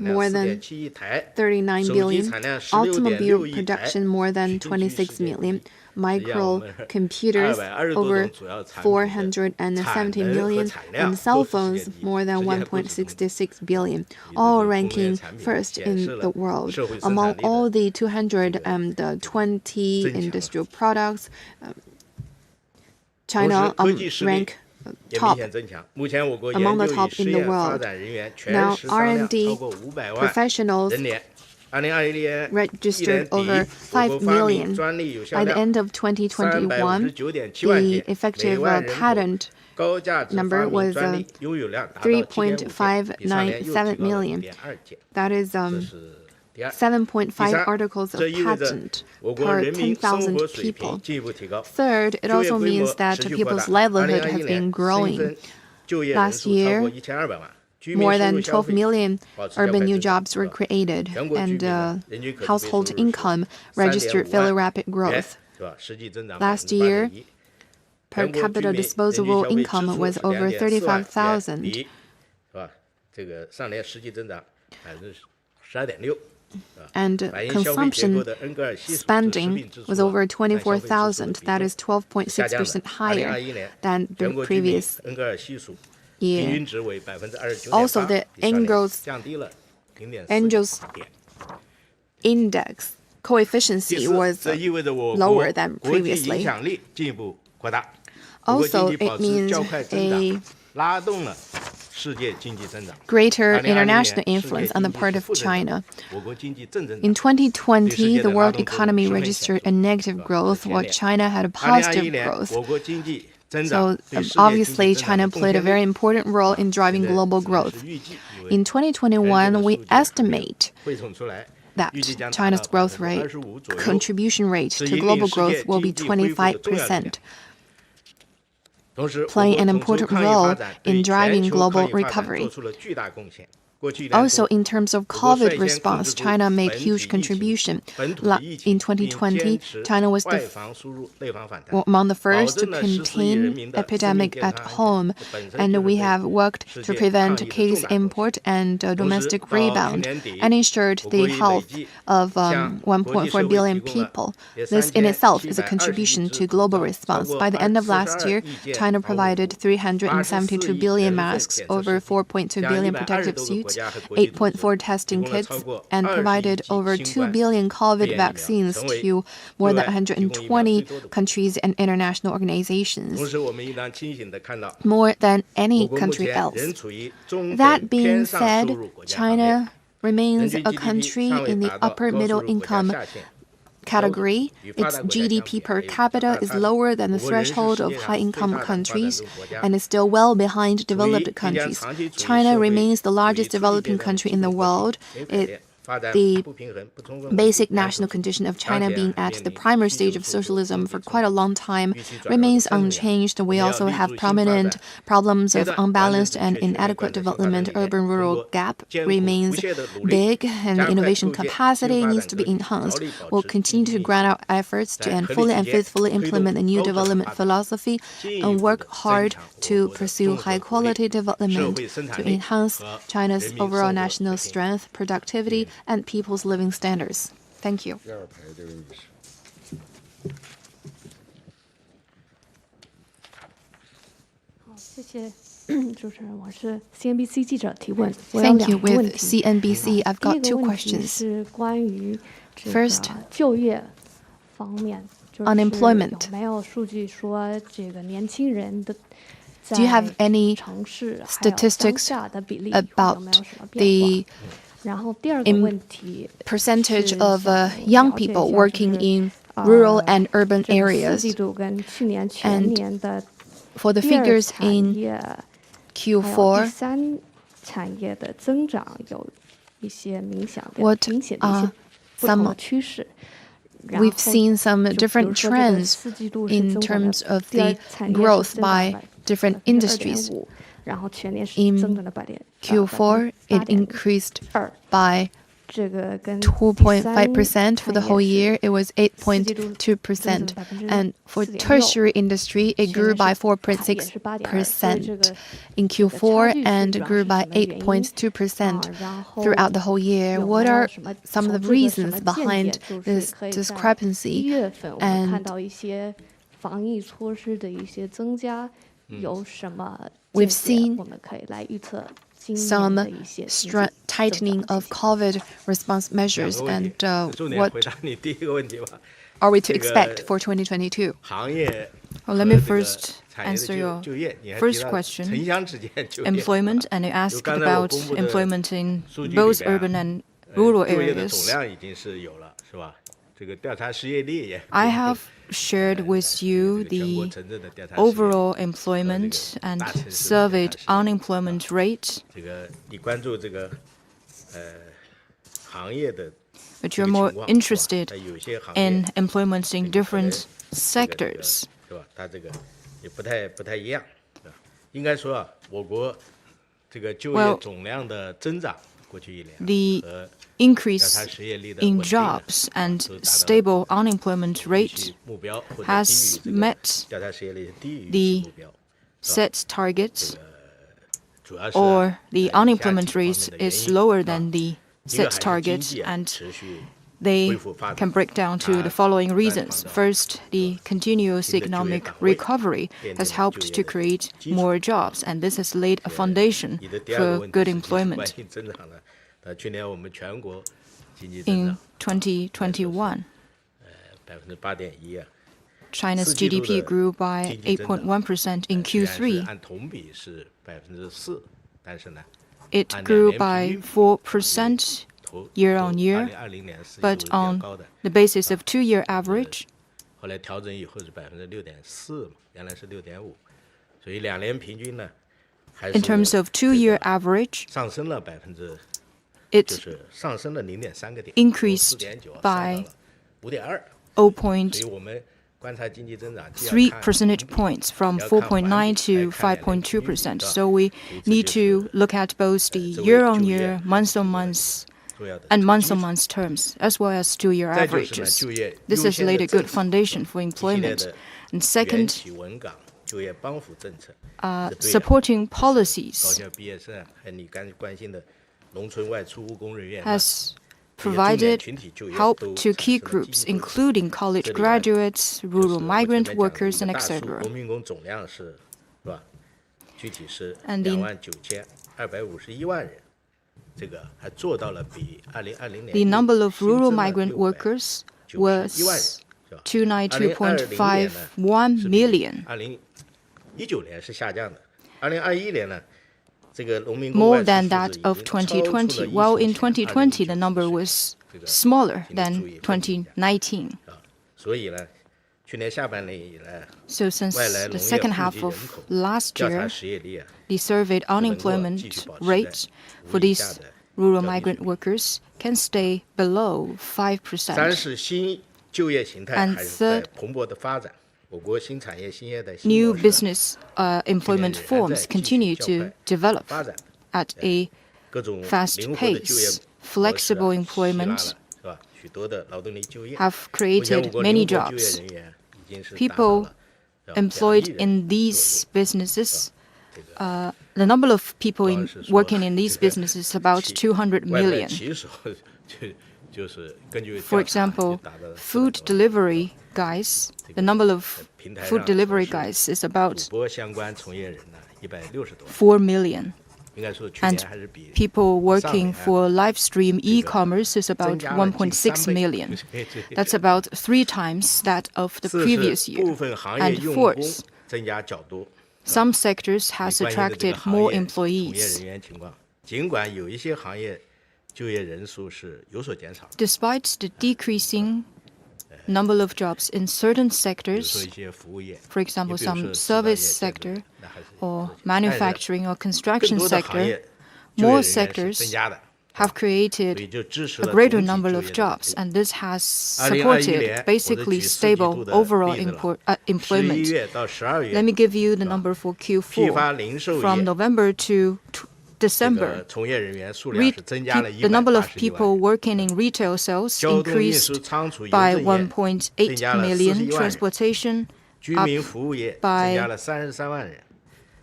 more than 39 billion. Automobile production, more than 26 million. Microcomputers, over 470 million. And cell phones, more than 1.66 billion. All ranking first in the world. Among all the 220 industrial products, China ranked top, among the top in the world. Now, R&D professionals registered over 5 million. By the end of 2021, the effective patent number was 3.597 million. That is 7.5 articles of patent per 10,000 people. Third, it also means that people's livelihood has been growing. Last year, more than 12 million urban new jobs were created, and household income registered fairly rapid growth. Last year, per capita disposable income was over 35,000. and consumption spending was over 24,000. That is 12.6% higher than the previous year. Also, the Angels index coefficient was lower than previously. Also, it means a greater international influence on the part of China. In 2020, the world economy registered a negative growth, while China had a positive growth. So obviously, China played a very important role in driving global growth. In 2021, we estimate that China's growth rate, contribution rate to global growth will be 25%. Playing an important role in driving global recovery. Also, in terms of COVID response, China made huge contribution. In 2020, China was among the first to contain epidemic at home, and we have worked to prevent case import and domestic rebound, and ensured the health of 1.4 billion people. This in itself is a contribution to global response. By the end of last year, China provided 372 billion masks, over 4.2 billion protective suits, 8.4 testing kits, and provided over 2 billion COVID vaccines to more than 120 countries and international organizations, more than any country else. That being said, China remains a country in the upper middle income category. Its GDP per capita is lower than the threshold of high-income countries and is still well behind developed countries. China remains the largest developing country in the world. The basic national condition of China being at the primary stage of socialism for quite a long time remains unchanged. We also have prominent problems of unbalanced and inadequate development. Urban-rural gap remains big, and innovation capacity needs to be enhanced. We'll continue to grant our efforts to fully and faithfully implement the new development philosophy and work hard to pursue high-quality development to enhance China's overall national strength, productivity, and people's living standards. Thank you. 谢谢主持人，我是 CNBC 记者提问。 Thank you. With CNBC, I've got two questions. 是关于 First, 就业方面， unemployment. 有没有数据说这个年轻人的 Do you have any statistics about the percentage of young people working in rural and urban areas? And for the figures in Q4, what are some we've seen some different trends in terms of the growth by different industries. In Q4, it increased by 2.5%. For the whole year, it was 8.2%. And for tertiary industry, it grew by 4.6% in Q4 and grew by 8.2% throughout the whole year. What are some of the reasons behind this discrepancy? And we've seen some tightening of COVID response measures, and what are we to expect for 2022? Well, let me first answer your first question, employment, and you asked about employment in both urban and rural areas. I have shared with you the overall employment and surveyed unemployment rate. But you're more interested in employment in different sectors. Well, the increase in jobs and stable unemployment rate has met the set target, or the unemployment rate is lower than the sets targets, and they can break down to the following reasons. First, the continuous economic recovery has helped to create more jobs, and this has laid a foundation for good employment. In 2021, China's GDP grew by 8.1% in Q3. It grew by 4% year on year, but on the basis of two-year average, in terms of two-year average, it increased by 0.3 percentage points from 4.9 to 5.2%. So we need to look at both the year-on-year, month-on-month, and month-on-month terms, as well as two-year averages. This has laid a good foundation for employment. And second, supporting policies has provided help to key groups, including college graduates, rural migrant workers, and etc. And the number of rural migrant workers was 292.51 million, more than that of 2020, while in 2020 the number was smaller than 2019. So since the second half of last year, the surveyed unemployment rate for these rural migrant workers can stay below 5%. And third, new business employment forms continue to develop at a fast pace. Flexible employment have created many jobs. People employed in these businesses, the number of people working in these businesses is about 200 million. For example, food delivery guys, the number of food delivery guys is about 4 million. And people working for live stream e-commerce is about 1.6 million. That's about 3 times that of the previous year. And fourth, some sectors has attracted more employees. Despite the decreasing number of jobs in certain sectors, for example, some service sector or manufacturing or construction sector, more sectors have created a greater number of jobs, and this has supported basically stable overall employment. Let me give you the number for Q4. From November to December, the number of people working in retail sales increased by 1.8 million, transportation up by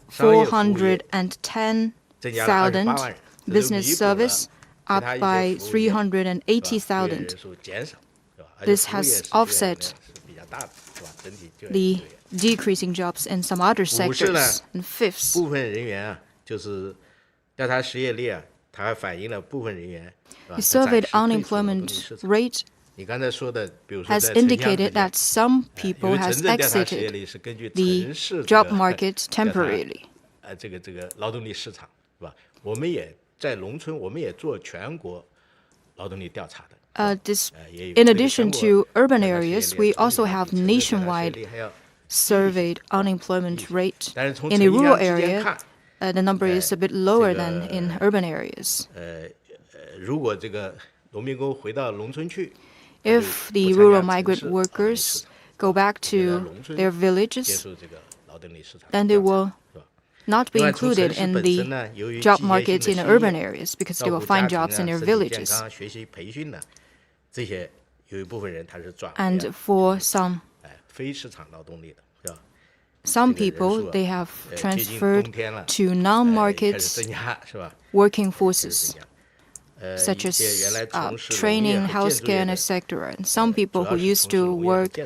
410,000, business service up by 380,000. This has offset the decreasing jobs in some other sectors. And fifth, the surveyed unemployment rate has indicated that some people has exited the job market temporarily. In addition to urban areas, we also have nationwide surveyed unemployment rate. In a rural area, the number is a bit lower than in urban areas. If the rural migrant workers go back to their villages, then they will not be included in the job market in urban areas because they will find jobs in their villages. And for some people, they have transferred to non-market working forces. such as training, healthcare, and etc. And some people who used to work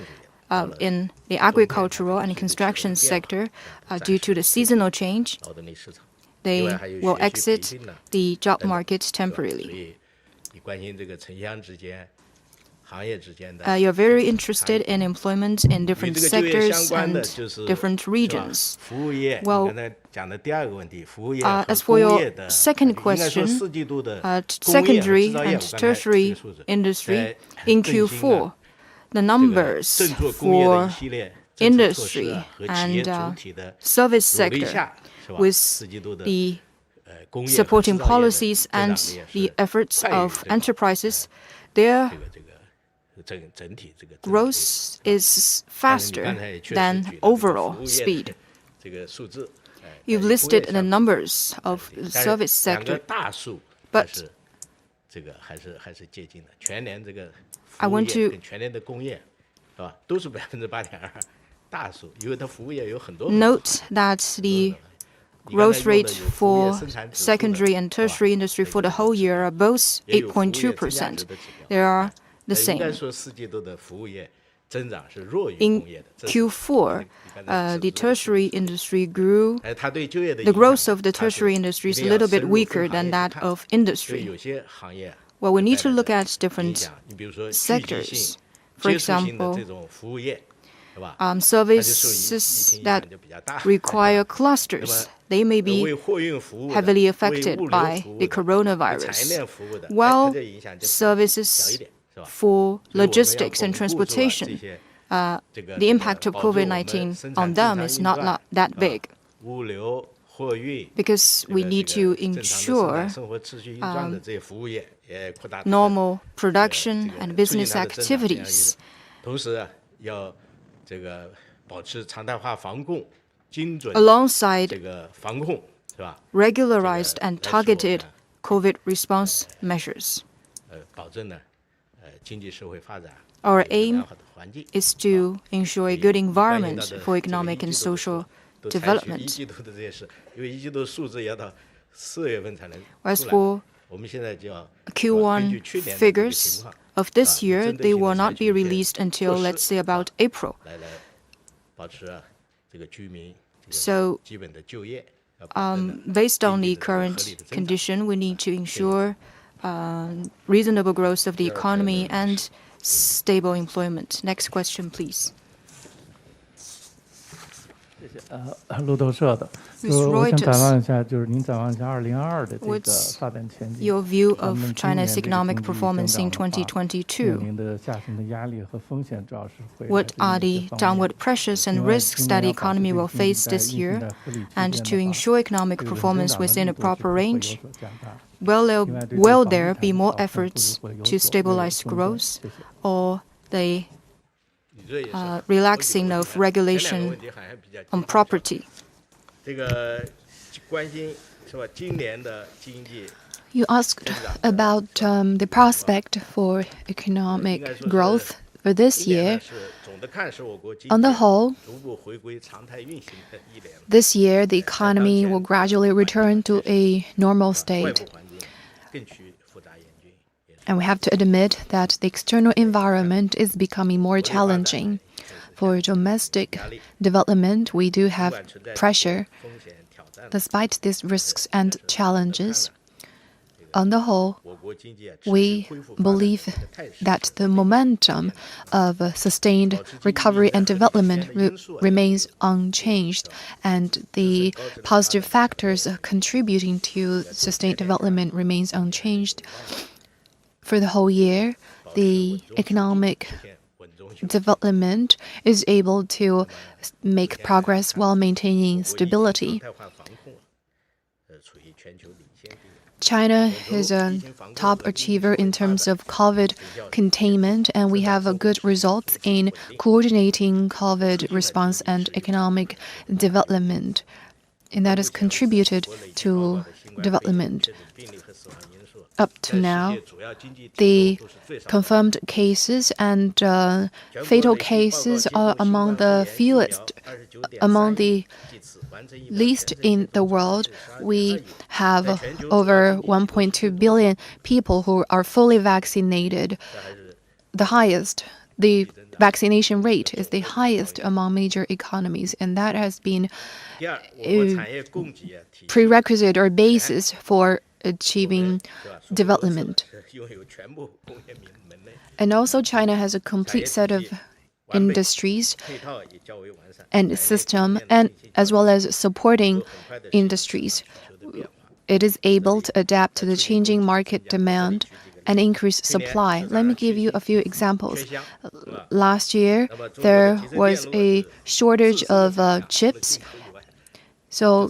in the agricultural and construction sector, due to the seasonal change, they will exit the job market temporarily. You're very interested in employment in different sectors and different regions. Well, as for your second question, secondary and tertiary industry in Q4, the numbers for industry and service sector with the supporting policies and the efforts of enterprises, their growth is faster than overall speed. You've listed the numbers of the service sector, but I want to note that the growth rate for secondary and tertiary industry for the whole year are both 8.2%. They are the same. In Q4, the tertiary industry grew. The growth of the tertiary industry is a little bit weaker than that of industry. Well, we need to look at different sectors. For example, services that require clusters, they may be heavily affected by the coronavirus, while services for logistics and transportation, the impact of COVID-19 on them is not that big, because we need to ensure normal production and business activities. Alongside regularized and targeted COVID response measures. Our aim is to ensure a good environment for economic and social development. As for Q1 figures of this year, they will not be released until, let's say, about April. So, based on the current condition, we need to ensure reasonable growth of the economy and stable employment. Next question, please. Ms. Reuters, what's your view of China's economic performance in 2022? What are the downward pressures and risks that the economy will face this year? And to ensure economic performance within a proper range, will there be more efforts to stabilize growth, or the relaxing of regulation on property? You asked about the prospect for economic growth for this year. On the whole, this year the economy will gradually return to a normal state. And we have to admit that the external environment is becoming more challenging. For domestic development, we do have pressure. Despite these risks and challenges, on the whole, we believe that the momentum of sustained recovery and development remains unchanged, and the positive factors contributing to sustained development remains unchanged. For the whole year, the economic development is able to make progress while maintaining stability. China is a top achiever in terms of COVID containment, and we have a good results in coordinating COVID response and economic development, and that has contributed to development. up to now, the confirmed cases and fatal cases are among the fewest, among the least in the world. We have over 1.2 billion people who are fully vaccinated. The vaccination rate is the highest among major economies, and that has been a prerequisite or basis for achieving development. And also China has a complete set of industries and system, and as well as supporting industries. It is able to adapt to the changing market demand and increase supply. Let me give you a few examples. Last year, there was a shortage of chips. So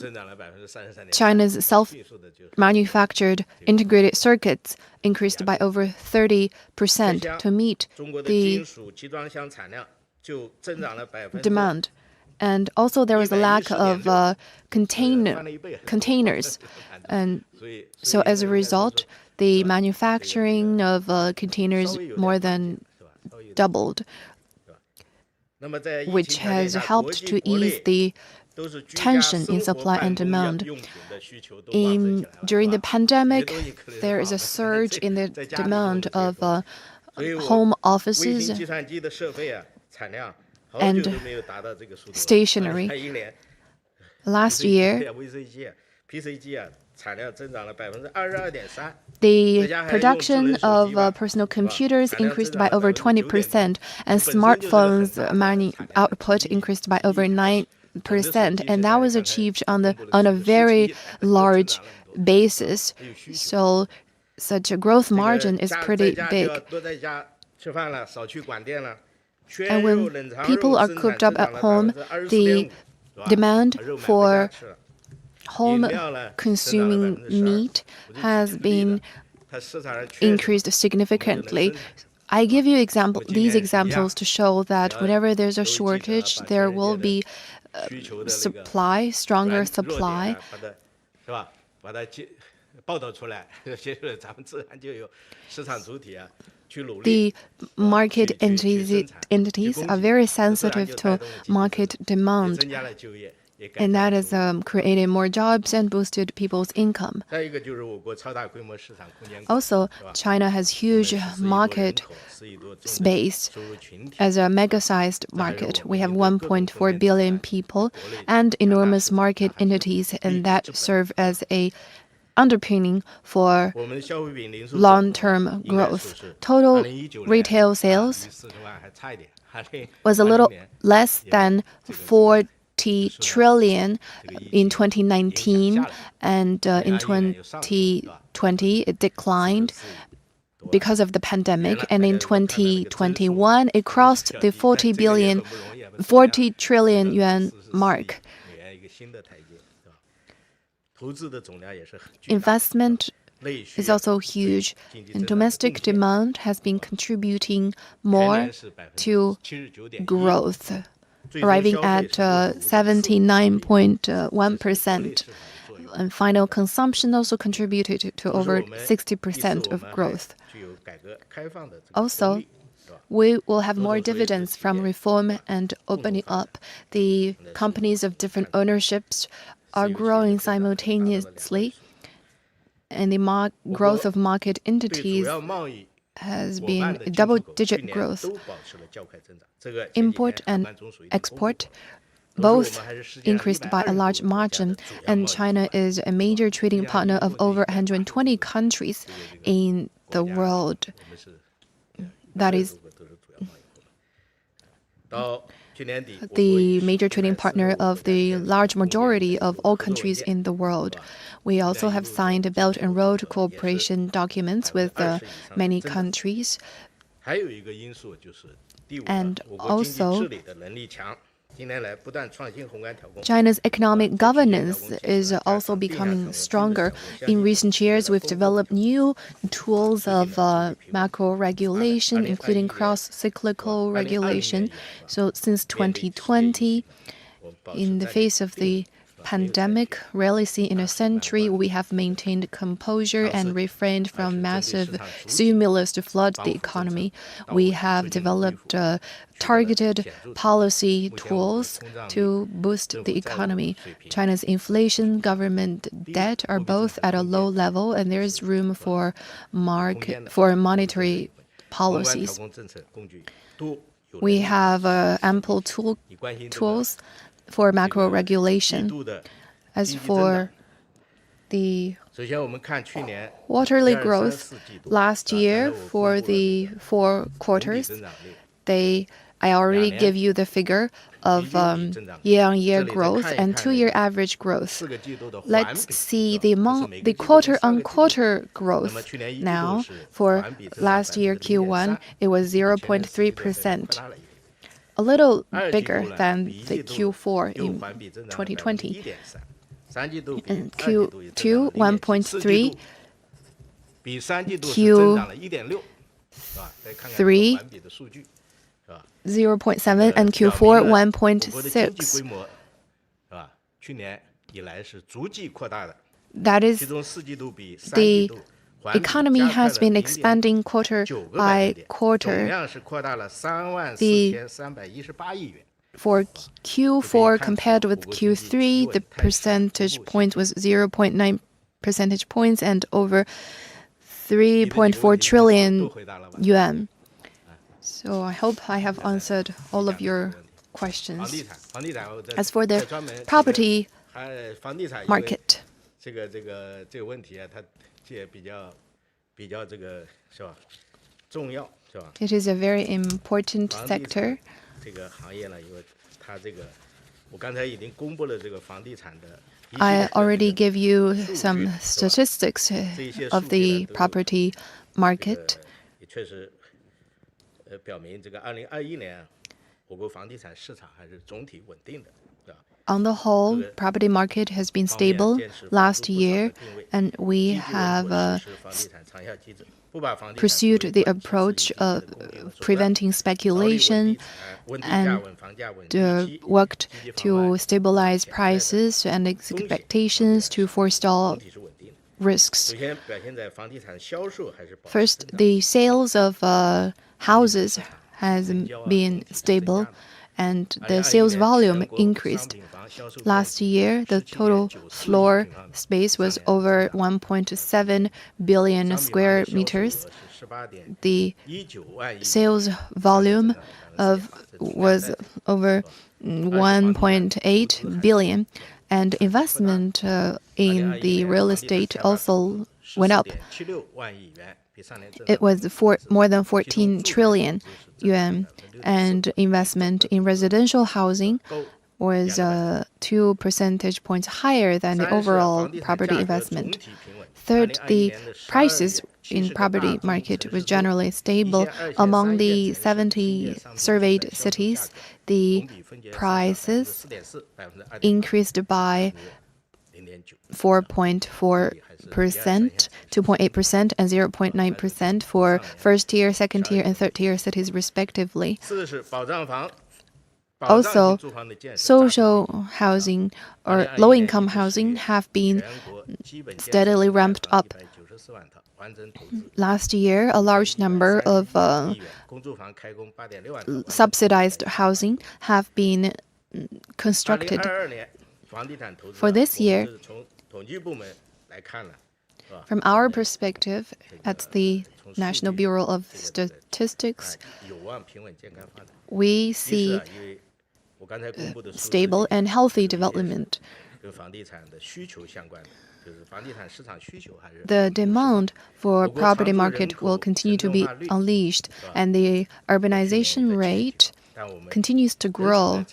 China's self-manufactured integrated circuits increased by over 30% to meet the demand. And also there was a lack of containers. And so as a result, the manufacturing of containers more than doubled, which has helped to ease the tension in supply and demand. During the pandemic, there is a surge in the demand of home offices and stationery. Last year, the production of personal computers increased by over 20%, and smartphones output increased by over 9%, and that was achieved on a very large basis. So such a growth margin is pretty big. And when people are cooped up at home, the demand for home consuming meat has been increased significantly. I give you these examples to show that whenever there's a shortage, there will be stronger supply. The market entities are very sensitive to market demand, and that has created more jobs and boosted people's income. Also, China has huge market space as a mega-sized market. We have 1.4 billion people and enormous market entities, and that serve as a underpinning for long-term growth. Total retail sales was a little less than 40 trillion in 2019, and in 2020 it declined because of the pandemic, and in 2021 it crossed the 40 trillion yuan mark. Investment is also huge, and domestic demand has been contributing more to growth, arriving at 79.1%. And final consumption also contributed to over 60% of growth. Also, we will have more dividends from reform and opening up. The companies of different ownerships are growing simultaneously, and the growth of market entities has been double-digit growth. Import and export both increased by a large margin, and China is a major trading partner of over 120 countries in the world. That is the major trading partner of the large majority of all countries in the world. We also have signed Belt and Road cooperation documents with many countries. And also, China's economic governance is also becoming stronger. In recent years, we've developed new tools of macro regulation, including cross-cyclical regulation. So since 2020, in the face of the pandemic rarely seen in a century, we have maintained composure and refrained from massive stimulus to flood the economy. We have developed targeted policy tools to boost the economy. China's inflation, government debt are both at a low level, and there is room for monetary policies. We have ample tools for macro regulation. As for the quarterly growth last year for the 4 quarters, I already give you the figure of year-on-year growth and 2-year average growth. Let's see the quarter-on-quarter growth now. For last year Q1, it was 0.3%, a little bigger than the Q4 in 2020. And Q2, 1.3, Q3, 0.7, and Q4, 1.6. That is, the economy has been expanding quarter by quarter. For Q4 compared with Q3, the percentage point was 0.9 percentage points and over 3.4 trillion yuan. So I hope I have answered all of your questions. As for the property market, it is a very important sector. I already gave you some statistics of the property market. On the whole, property market has been stable last year, and we have pursued the approach of preventing speculation and worked to stabilize prices and expectations to forestall risks. First, the sales of houses has been stable and the sales volume increased. Last year, the total floor space was over 1.7 billion square meters. The sales volume was over 1.8 billion, and investment in the real estate also went up. It was more than 14 trillion yuan, and investment in residential housing was 2 percentage points higher than the overall property investment. Third, the prices in property market was generally stable. Among the 70 surveyed cities, the prices increased by 4.4%, 2.8%, and 0.9% for first-tier, second-tier, and third-tier cities, respectively. Also, social housing or low-income housing have been steadily ramped up. Last year, a large number of subsidized housing have been constructed. For this year, from our perspective at the National Bureau of Statistics, we see stable and healthy development. The demand for property market will continue to be unleashed, and the urbanization rate continues to grow,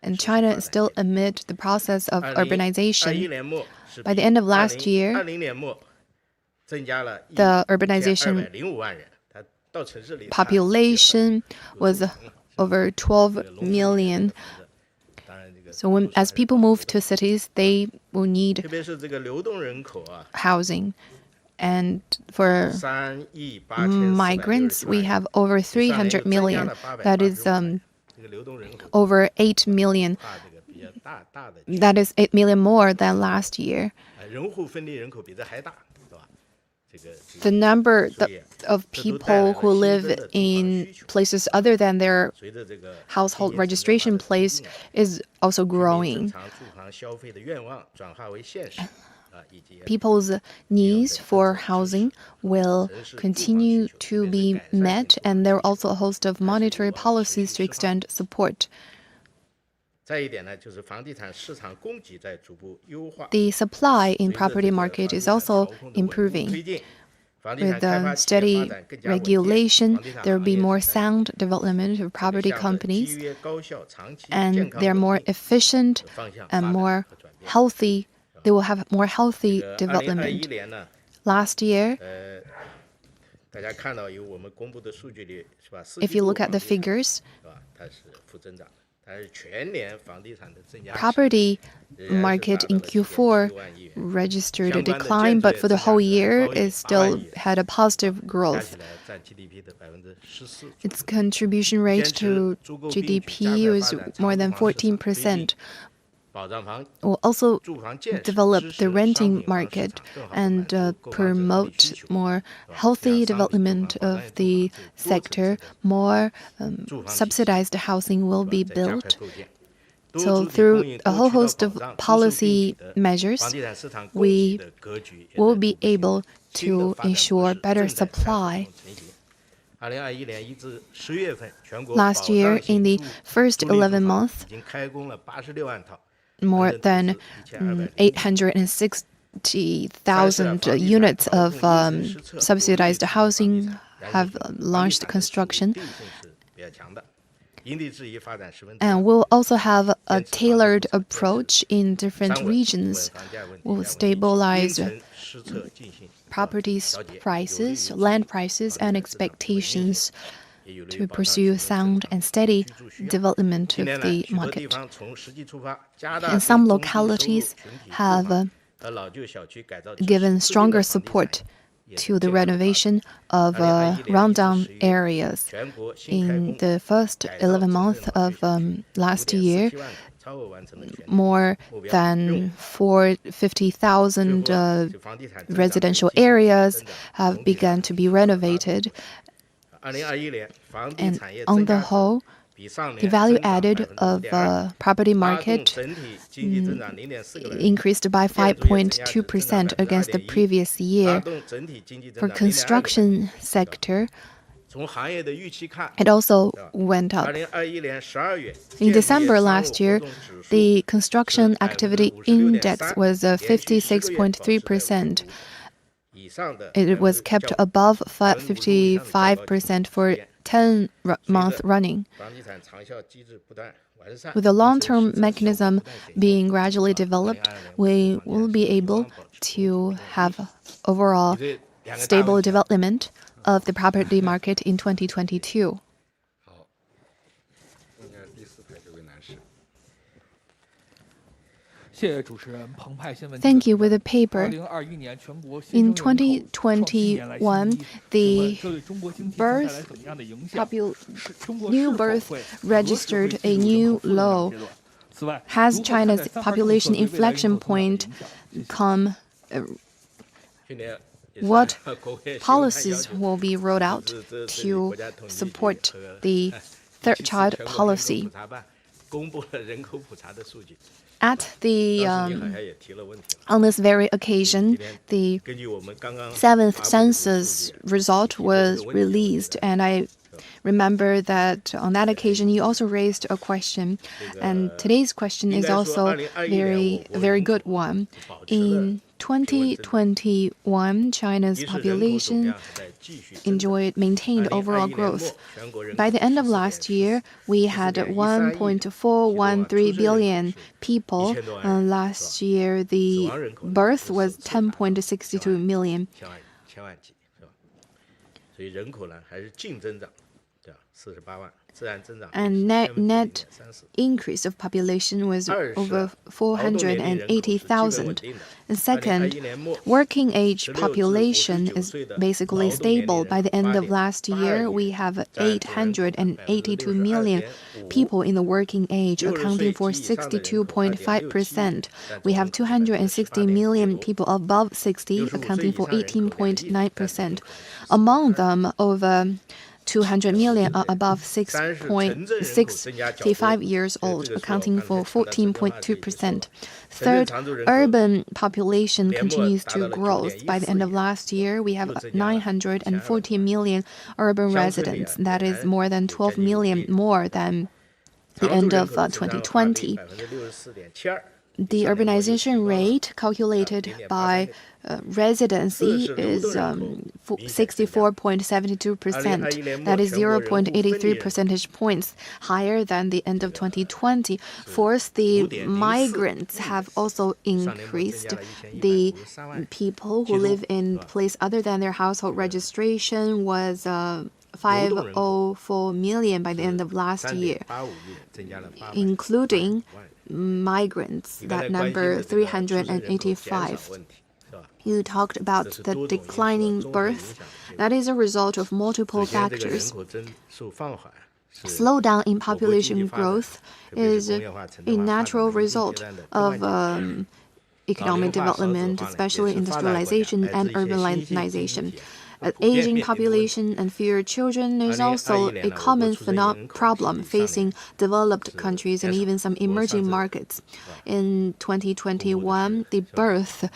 and China is still amid the process of urbanization. By the end of last year, the urbanization population was over 12 million. So as people move to cities, they will need housing. And for migrants, we have over 300 million. That is over 8 million That is 8 million more than last year. The number of people who live in places other than their household registration place is also growing. People's needs for housing will continue to be met, and there are also a host of monetary policies to extend support. The supply in property market is also improving. With steady regulation, there will be more sound development of property companies, and they're more efficient and more healthy. They will have more healthy development. Last year, if you look at the figures, property market in Q4 registered a decline, but for the whole year, it still had a positive growth. Its contribution rate to GDP was more than 14%. Will also develop the renting market and promote more healthy development of the sector. More subsidized housing will be built. So through a whole host of policy measures, we will be able to ensure better supply. Last year, in the first 11 months, more than 860,000 units of subsidized housing have launched construction. And we'll also have a tailored approach in different regions. We'll stabilize property prices, land prices, and expectations to pursue sound and steady development of the market. And some localities have given stronger support to the renovation of rundown areas. In the first 11 months of last year, more than 450,000 residential areas have begun to be renovated. And on the whole, the value added of property market increased by 5.2% against the previous year. For construction sector, it also went up. In December last year, the construction activity index was 56.3%. It was kept above 55% for 10 months running. With the long-term mechanism being gradually developed, we will be able to have overall stable development of the property market in 2022. Thank you. With the paper, in 2021, the new birth registered a new low. Has China's population inflection point come? What policies will be rolled out to support the third child policy? On this very occasion, the 7th census result was released, and I remember that on that occasion you also raised a question, and today's question is also a very good one. In 2021, China's population maintained overall growth. By the end of last year, we had 1.413 billion people. Last year, the birth was 10.62 million. And net increase of population was over 480,000. And second, working age population is basically stable. By the end of last year, we have 882 million people in the working age, accounting for 62.5%. We have 260 million people above 60, accounting for 18.9%. Among them, over 200 million are above 65 years old, accounting for 14.2%. Third, urban population continues to grow. By the end of last year, we have 940 million urban residents. That is more than 12 million more than the end of 2020. The urbanization rate calculated by residency is 64.72%. That is 0.83 percentage points higher than the end of 2020. Fourth, the migrants have also increased. The people who live in place other than their household registration was 504 million by the end of last year, including migrants, that number 385. You talked about the declining birth. That is a result of multiple factors. Slowdown in population growth is a natural result of economic development, especially industrialization and urbanization. An aging population and fewer children is also a common problem facing developed countries and even some emerging markets. In 2021, the birth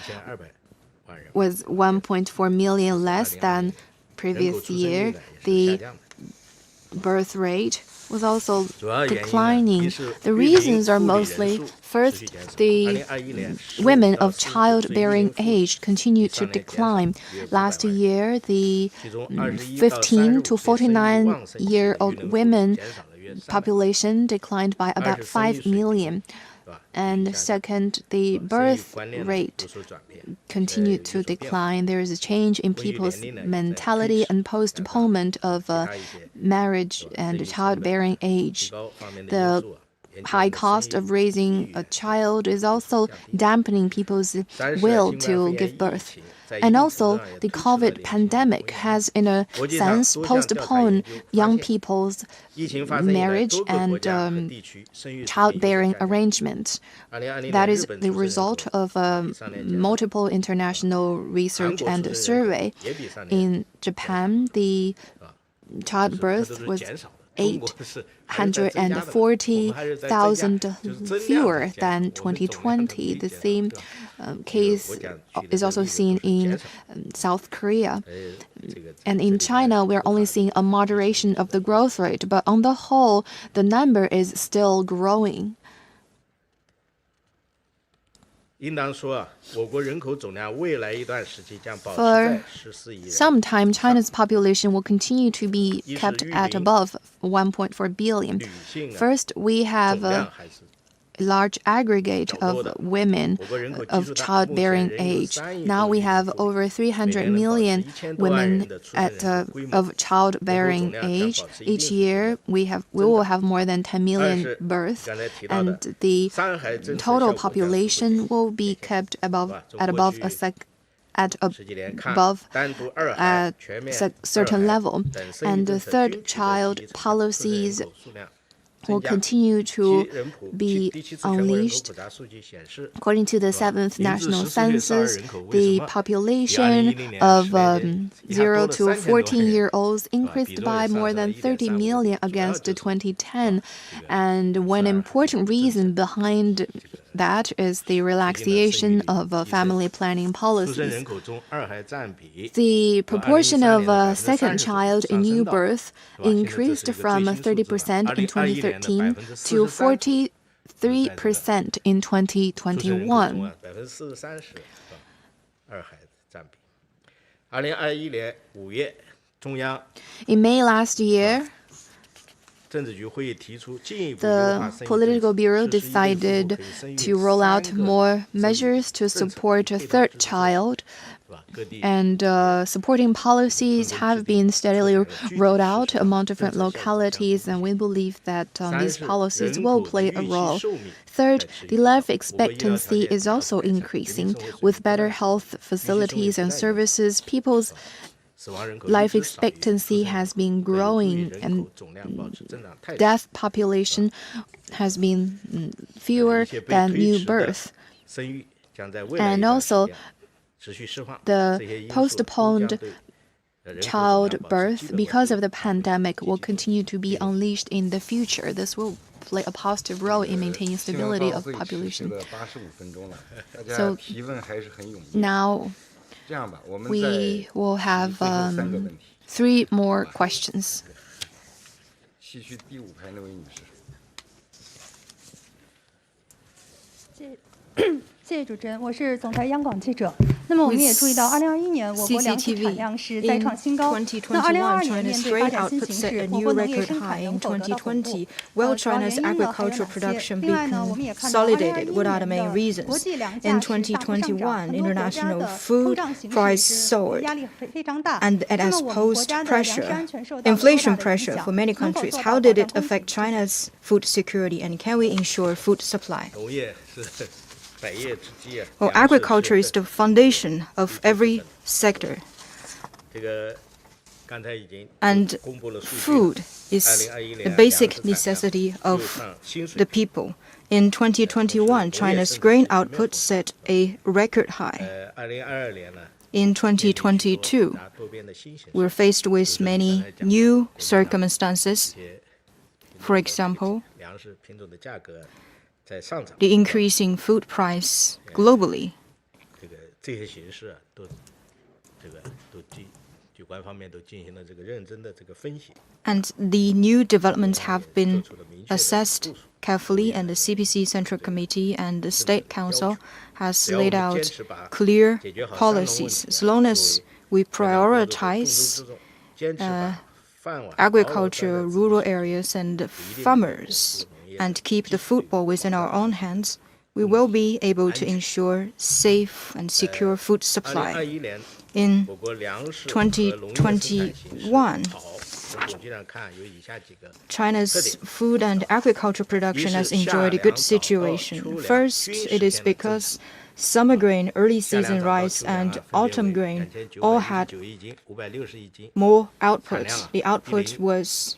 was 1.4 million less than previous year. The birth rate was also declining. The reasons are mostly, first, the women of childbearing age continued to decline. Last year, the 15 to 49-year-old women population declined by about 5 million. And second, the birth rate continued to decline. There is a change in people's mentality and postponement of marriage and childbearing age. The high cost of raising a child is also dampening people's will to give birth. And also, the COVID pandemic has, in a sense, postponed young people's marriage and childbearing arrangements. That is the result of multiple international research and survey. In Japan, the childbirth was 840,000 fewer than 2020. The same case is also seen in South Korea. And in China, we're only seeing a moderation of the growth rate, but on the whole, the number is still growing. For some time, China's population will continue to be kept at above 1.4 billion. First, we have a large aggregate of women of childbearing age. Now we have over 300 million women of childbearing age. Each year, we will have more than 10 million births, and the total population will be kept above a certain level. And the third child policies will continue to be unleashed. According to the 7th National Census, the population of 0 to 14-year-olds increased by more than 30 million against 2010. And one important reason behind that is the relaxation of family planning policies. The proportion of second child in new birth increased from 30% in 2013 to 43% in 2021. In May last year, the Political Bureau decided to roll out more measures to support a third child. And supporting policies have been steadily rolled out among different localities, and we believe that these policies will play a role. Third, the life expectancy is also increasing. With better health facilities and services, people's life expectancy has been growing, and death population has been fewer than new birth. And also, the postponed childbirth because of the pandemic will continue to be unleashed in the future. This will play a positive role in maintaining stability of population. So now we will have 3 more questions. 谢谢主持人，我是总台央广记者。那么我们也注意到，2021年我国粮食产量是再创新高。那2022年面对发展新形势，我国农业生产能否得到巩固？Well, China's agricultural production became consolidated. What are the main reasons? In 2021, international food price soared, and it has posed inflation pressure for many countries. How did it affect China's food security, and can we ensure food supply? Well, agriculture is the foundation of every sector, and food is the basic necessity of the people. In 2021, China's grain output set a record high. In 2022, we're faced with many new circumstances. For example, the increasing food price globally. And the new developments have been assessed carefully, and the CPC Central Committee and the State Council has laid out clear policies. As long as we prioritize agriculture, rural areas, and farmers, and keep the food bowl within our own hands, we will be able to ensure safe and secure food supply. In 2021, China's food and agriculture production has enjoyed a good situation. First, it is because summer grain, early season rice, and autumn grain all had more output. The output was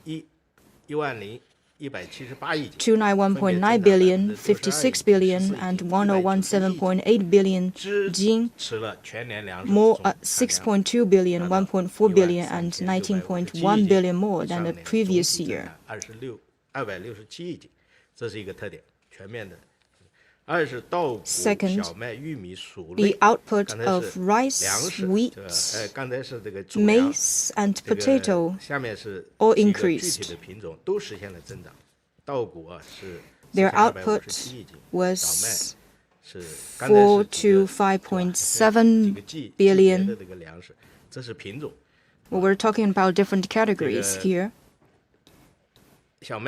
291.9 billion, 56 billion, and 1017.8 billion jin, more 6.2 billion, 1.4 billion, and 19.1 billion more than the previous year. Second, the output of rice, wheat, maize, and potato all increased. Their output was 4 to 5.7 billion. Well, we're talking about different categories here. And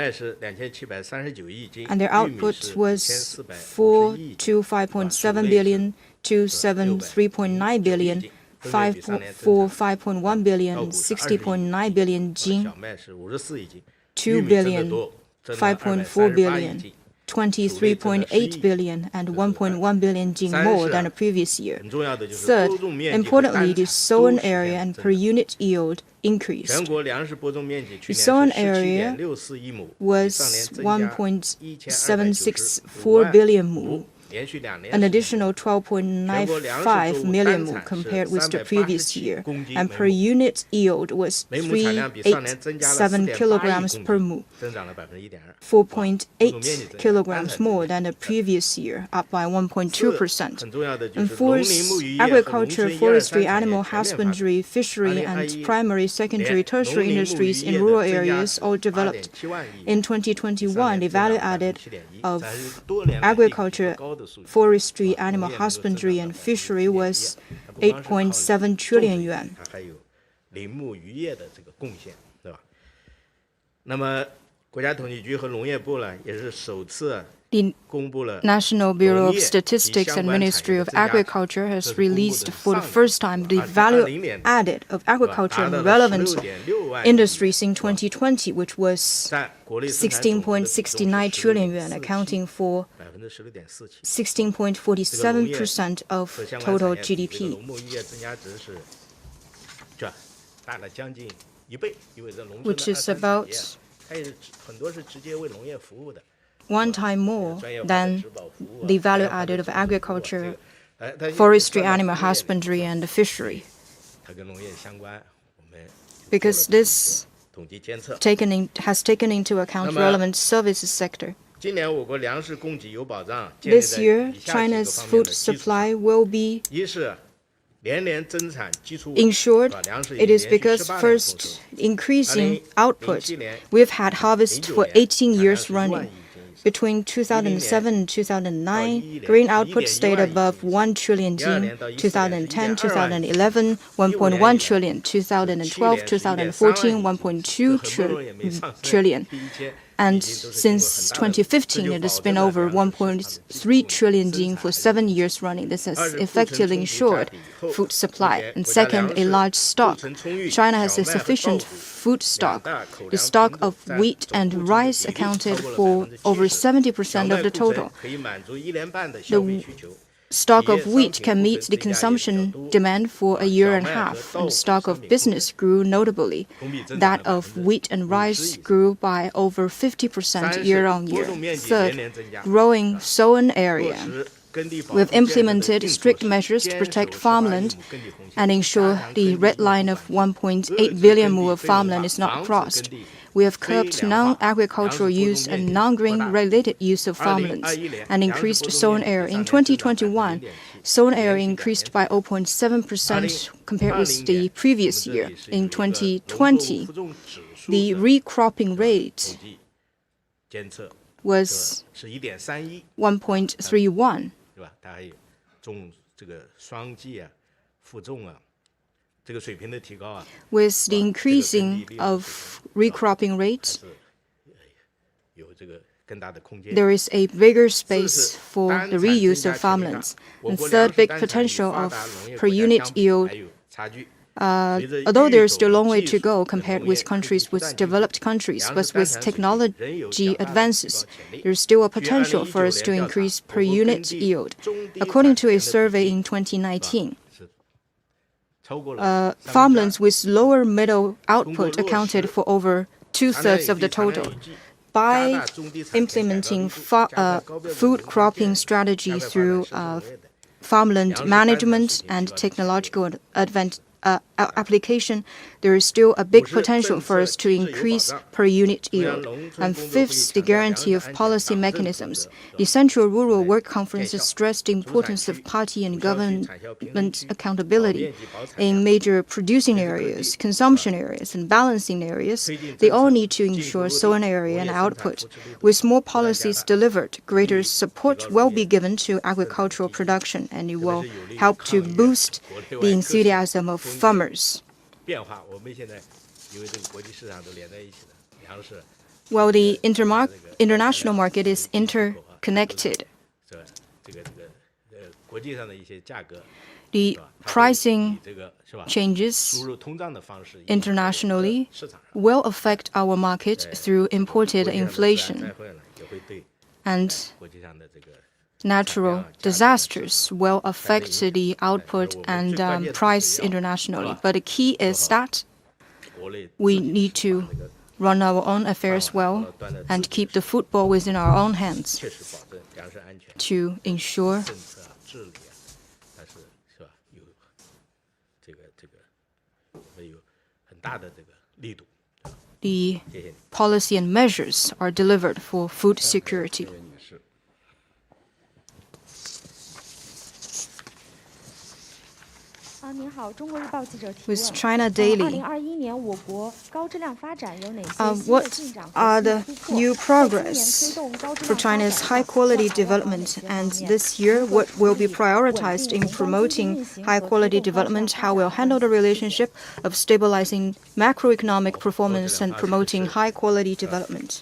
their output was 4 to 5.7 billion, 273.9 billion, 5.1 billion, 60.9 billion jin, 2 billion, 5.4 billion, 23.8 billion, and 1.1 billion jin more than the previous year. Third, importantly, the sown area and per unit yield increased. The sown area was 1.764 billion mu, an additional 12.95 million mu compared with the previous year, and per unit yield was 387 kilograms per mu, 4.8 kilograms more than the previous year, up by 1.2%. And fourth, agriculture, forestry, animal husbandry, fishery, and primary, secondary, tertiary industries in rural areas all developed. In 2021, the value added of agriculture, forestry, animal husbandry, and fishery was 8.7 trillion yuan. The National Bureau of Statistics and Ministry of Agriculture has released for the first time the value added of agriculture and relevant industries in 2020, which was 16.69 trillion yuan, accounting for 16.47% of total GDP. Which is about 1 time more than the value added of agriculture, forestry, animal husbandry, and fishery. Because this has taken into account relevant services sector. This year, China's food supply will be ensured. It is because first, increasing output. We've had harvest for 18 years running. Between 2007 and 2009, grain output stayed above 1 trillion jing. 2010, 2011, 1.1 trillion. 2012, 2014, 1.2 trillion. And since 2015, it has been over 1.3 trillion jing for 7 years running. This has effectively ensured food supply. And second, a large stock. China has a sufficient food stock. The stock of wheat and rice accounted for over 70% of the total. The stock of wheat can meet the consumption demand for a year and a half, and the stock of business grew notably. That of wheat and rice grew by over 50% year on year. Third, growing sown area. We've implemented strict measures to protect farmland and ensure the red line of 1.8 billion mu of farmland is not crossed. We have curbed non-agricultural use and non-grain-related use of farmlands and increased sown area. In 2021, sown area increased by 0.7% compared with the previous year. In 2020, the recropping rate was 1.31. With the increasing of recropping rate, there is a bigger space for the reuse of farmlands. And third, big potential of per unit yield. Although there is still a long way to go compared with developed countries, but with technology advances, there is still a potential for us to increase per unit yield. According to a survey in 2019, farmlands with lower middle output accounted for over 2/3 of the total. By implementing food cropping strategy through farmland management and technological application, there is still a big potential for us to increase per unit yield. And fifth, the guarantee of policy mechanisms. The Central Rural Work Conference has stressed the importance of party and government accountability. In major producing areas, consumption areas, and balancing areas, they all need to ensure sown area and output. With more policies delivered, greater support will be given to agricultural production, and it will help to boost the enthusiasm of farmers. While the international market is interconnected, the pricing changes internationally will affect our market through imported inflation, and natural disasters will affect the output and price internationally. But the key is that we need to run our own affairs well and keep the football within our own hands to ensure the policy and measures are delivered for food security. with China Daily. What are the new progress for China's high-quality development? And this year, what will be prioritized in promoting high-quality development? How will handle the relationship of stabilizing macroeconomic performance and promoting high-quality development?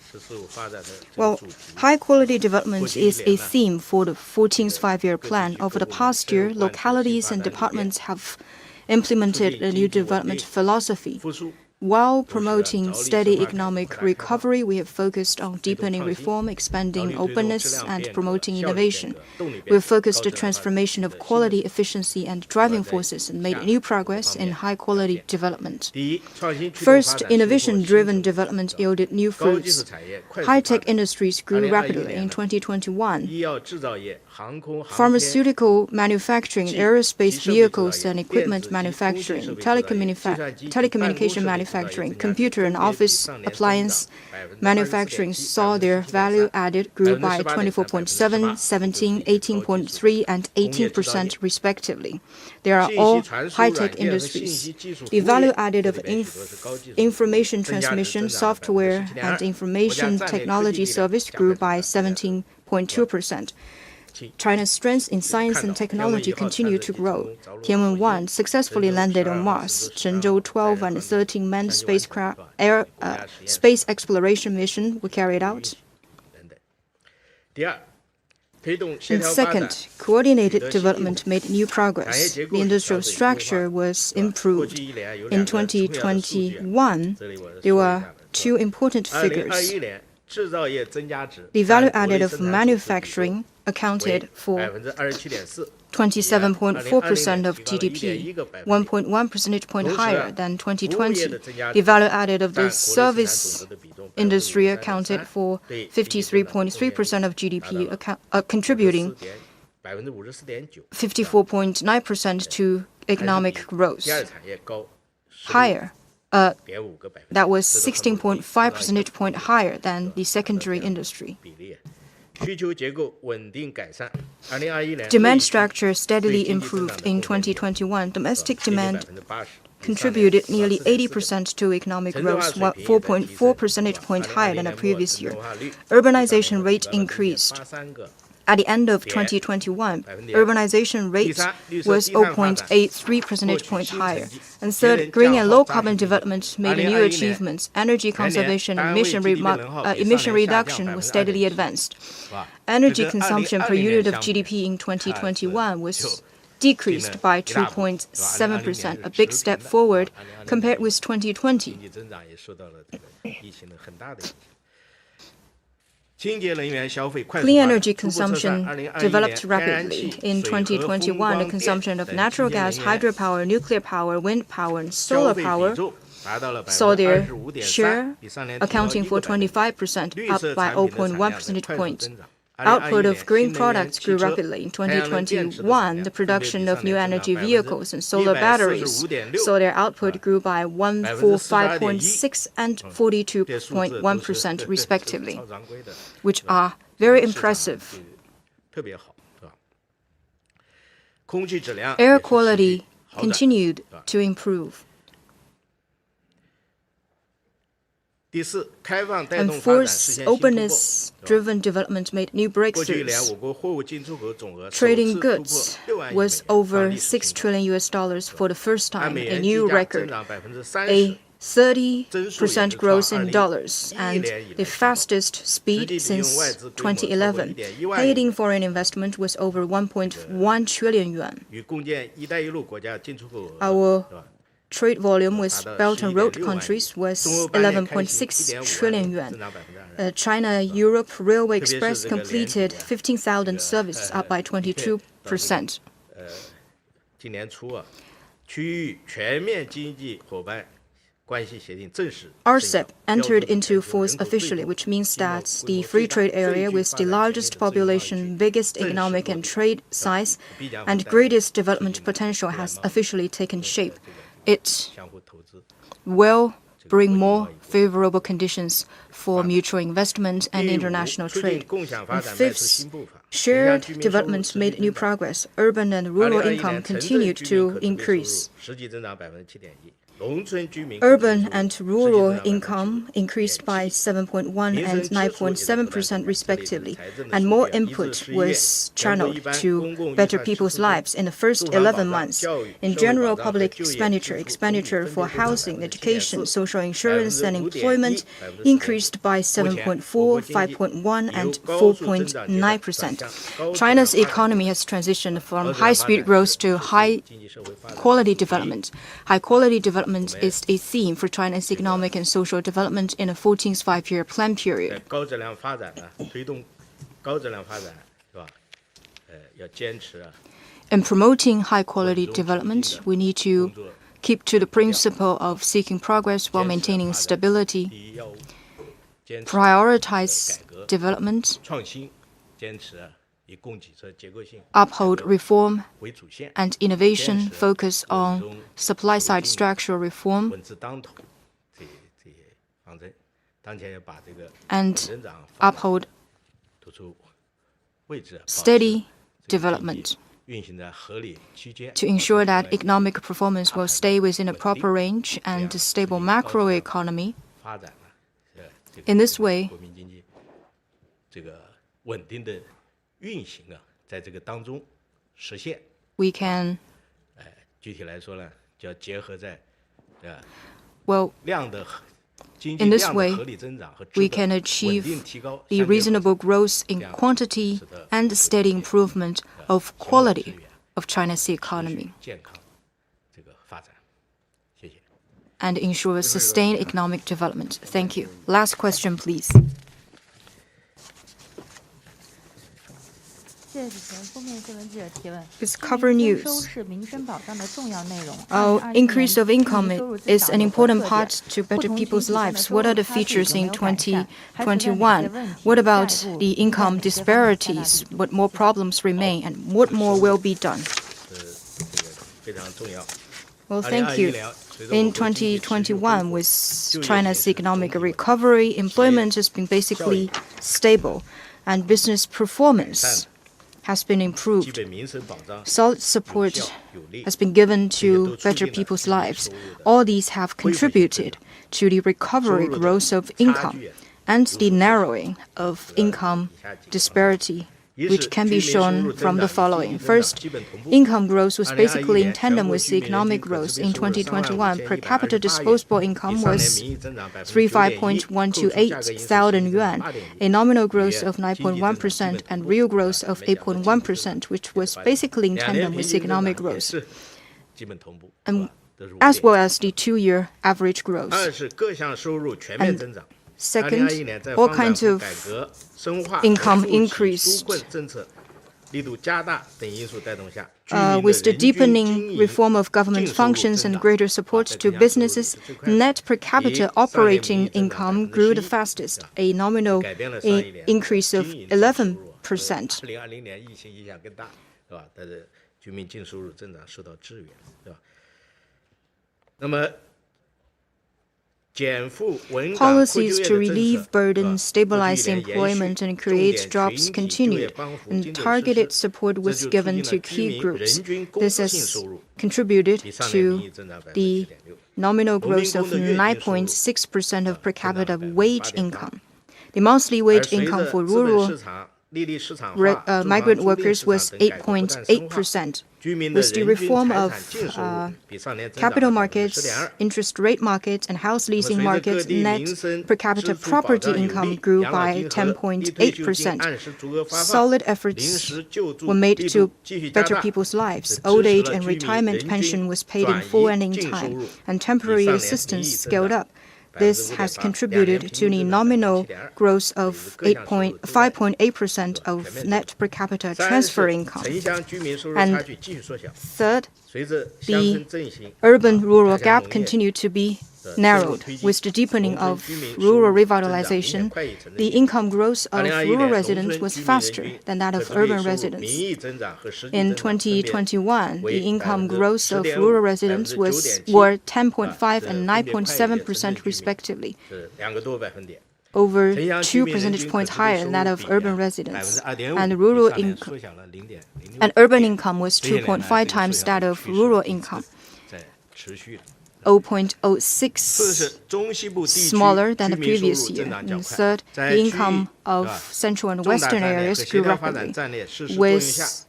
Well, high-quality development is a theme for the 14th Five-Year Plan. Over the past year, localities and departments have implemented a new development philosophy. While promoting steady economic recovery, we have focused on deepening reform, expanding openness, and promoting innovation. We have focused the transformation of quality, efficiency, and driving forces and made new progress in high-quality development. First, innovation-driven development yielded new fruits. High-tech industries grew rapidly in 2021. Pharmaceutical manufacturing, aerospace vehicles and equipment manufacturing, telecommunication manufacturing, computer and office appliance manufacturing saw their value added grew by 24.7, 17, 18.3, and 18% respectively. They are all high-tech industries. The value added of information transmission, software, and information technology service grew by 17.2%. China's strength in science and technology continued to grow. Tianwen-1 successfully landed on Mars. Shenzhou 12 and 13 manned space exploration mission were carried out. And second, coordinated development made new progress. The industrial structure was improved. In 2021, there were two important figures. The value added of manufacturing accounted for 27.4% of GDP, 1.1 percentage point higher than 2020. The value added of the service industry accounted for 53.3% of GDP, contributing 54.9% to economic growth. Higher. That was 16.5 percentage point higher than the secondary industry. Demand structure steadily improved in 2021. Domestic demand contributed nearly 80% to economic growth, 4.4 percentage point higher than the previous year. Urbanization rate increased. At the end of 2021, urbanization rate was 0.83 percentage points higher. And third, green and low-carbon development made new achievements. Energy conservation and emission reduction was steadily advanced. Energy consumption per unit of GDP in 2021 was decreased by 2.7%, a big step forward compared with 2020. Clean energy consumption developed rapidly. In 2021, the consumption of natural gas, hydropower, nuclear power, wind power, and solar power saw their share accounting for 25%, up by 0.1 percentage points. Output of green products grew rapidly. In 2021, the production of new energy vehicles and solar batteries saw their output grew by 145.6 and 42.1% respectively, which are very impressive. Air quality continued to improve. And fourth, openness-driven development made new breakthroughs. Trading goods was over $6 trillion for the first time, a new record, a 30% growth in dollars, and the fastest speed since 2011. Paid-in foreign investment was over 1.1 trillion yuan. Our trade volume with Belt and Road countries was 11.6 trillion yuan. China-Europe Railway Express completed 15,000 services, up by 22%. RCEP entered into force officially, which means that the free trade area with the largest population, biggest economic and trade size, and greatest development potential has officially taken shape. It will bring more favorable conditions for mutual investment and international trade. And fifth, shared development made new progress. Urban and rural income continued to increase. Urban and rural income increased by 7.1 and 9.7% respectively, and more input was channeled to better people's lives in the first 11 months. In general, public expenditure for housing, education, social insurance, and employment increased by 7.4, 5.1, and 4.9%. China's economy has transitioned from high-speed growth to high-quality development. High-quality development is a theme for China's economic and social development in the 14th Five-Year Plan period. In promoting high-quality development, we need to keep to the principle of seeking progress while maintaining stability, prioritize development, uphold reform and innovation, focus on supply-side structural reform, and uphold steady development to ensure that economic performance will stay within a proper range and a stable macroeconomy. In this way, we can, in this way, we can achieve the reasonable growth in quantity and steady improvement of quality of China's economy and ensure sustained economic development. Thank you. Last question, please. It's cover news. Increase of income is an important part to better people's lives. What are the features in 2021? What about the income disparities? What more problems remain, and what more will be done? Well, thank you. In 2021, with China's economic recovery, employment has been basically stable, and business performance has been improved. Solid support has been given to better people's lives. All these have contributed to the recovery growth of income and the narrowing of income disparity, which can be shown from the following. First, income growth was basically in tandem with the economic growth. In 2021, per capita disposable income was 35.128 thousand yuan, a nominal growth of 9.1% and real growth of 8.1%, which was basically in tandem with economic growth, and as well as the two-year average growth. And second, all kinds of income increased. With the deepening reform of government functions and greater support to businesses, net per capita operating income grew the fastest, a nominal increase of 11%. Policies to relieve burdens, stabilize employment, and create jobs continued, and targeted support was given to key groups. This has contributed to the nominal growth of 9.6% of per capita wage income. The monthly wage income for rural migrant workers was 8.8%. With the reform of capital markets, interest rate markets, and house leasing markets, net per capita property income grew by 10.8%. Solid efforts were made to better people's lives. Old age and retirement pension was paid in full and in time, and temporary assistance scaled up. This has contributed to the nominal growth of 5.8% of net per capita transfer income. And third, the urban-rural gap continued to be narrowed. With the deepening of rural revitalization, the income growth of rural residents was faster than that of urban residents. In 2021, the income growth of rural residents were 10.5 and 9.7% respectively, over 2 percentage points higher than that of urban residents. And urban income was 2.5 times that of rural income, 0.06 smaller than the previous year. And third, the income of central and western areas grew rapidly. With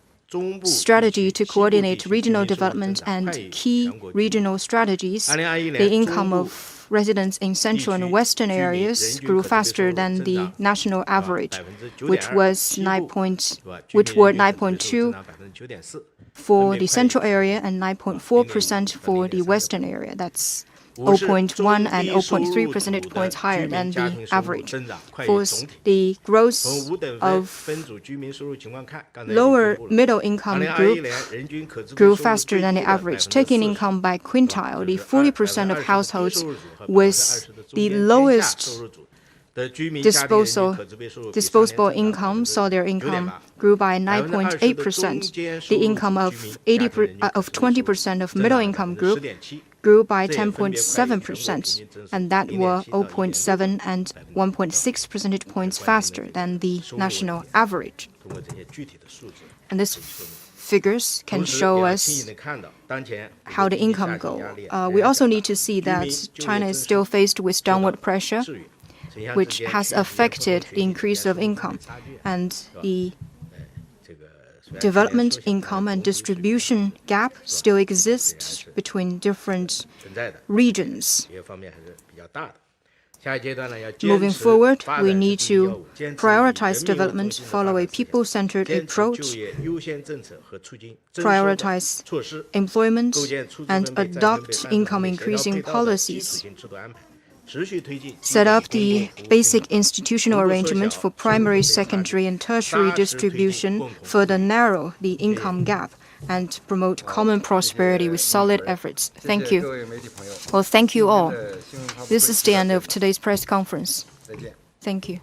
strategy to coordinate regional development and key regional strategies, the income of residents in central and western areas grew faster than the national average, which were 9.2 for the central area and 9.4% for the western area. That's 0.1 and 0.3 percentage points higher than the average. Fourth, the growth of lower middle income group grew faster than the average. Taking income by quintile, the 40% of households with the lowest disposable income saw their income grew by 9.8%. The income of 20% of middle income group grew by 10.7%, and that were 0.7 and 1.6 percentage points faster than the national average. And these figures can show us how the income goes. We also need to see that China is still faced with downward pressure, which has affected the increase of income, and the development income and distribution gap still exists between different regions. Moving forward, we need to prioritize development, follow a people-centered approach, prioritize employment, and adopt income-increasing policies. Set up the basic institutional arrangement for primary, secondary, and tertiary distribution, further narrow the income gap, and promote common prosperity with solid efforts. Thank you. Well, thank you all. This is the end of today's press conference. Thank you.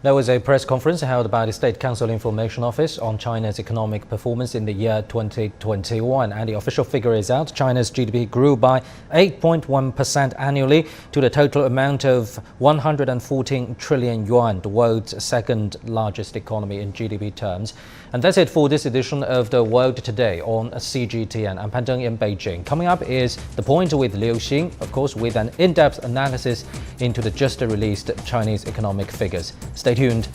There was a press conference held by the State Council Information Office on China's economic performance in the year 2021, and the official figure is out. China's GDP grew by 8.1% annually to the total amount of 114 trillion yuan, the world's second largest economy in GDP terms. And that's it for this edition of The World Today on CGTN. I'm Pan Deng in Beijing. Coming up is The Point with Liu Xing, of course, with an in-depth analysis into the just released Chinese economic figures. Stay tuned.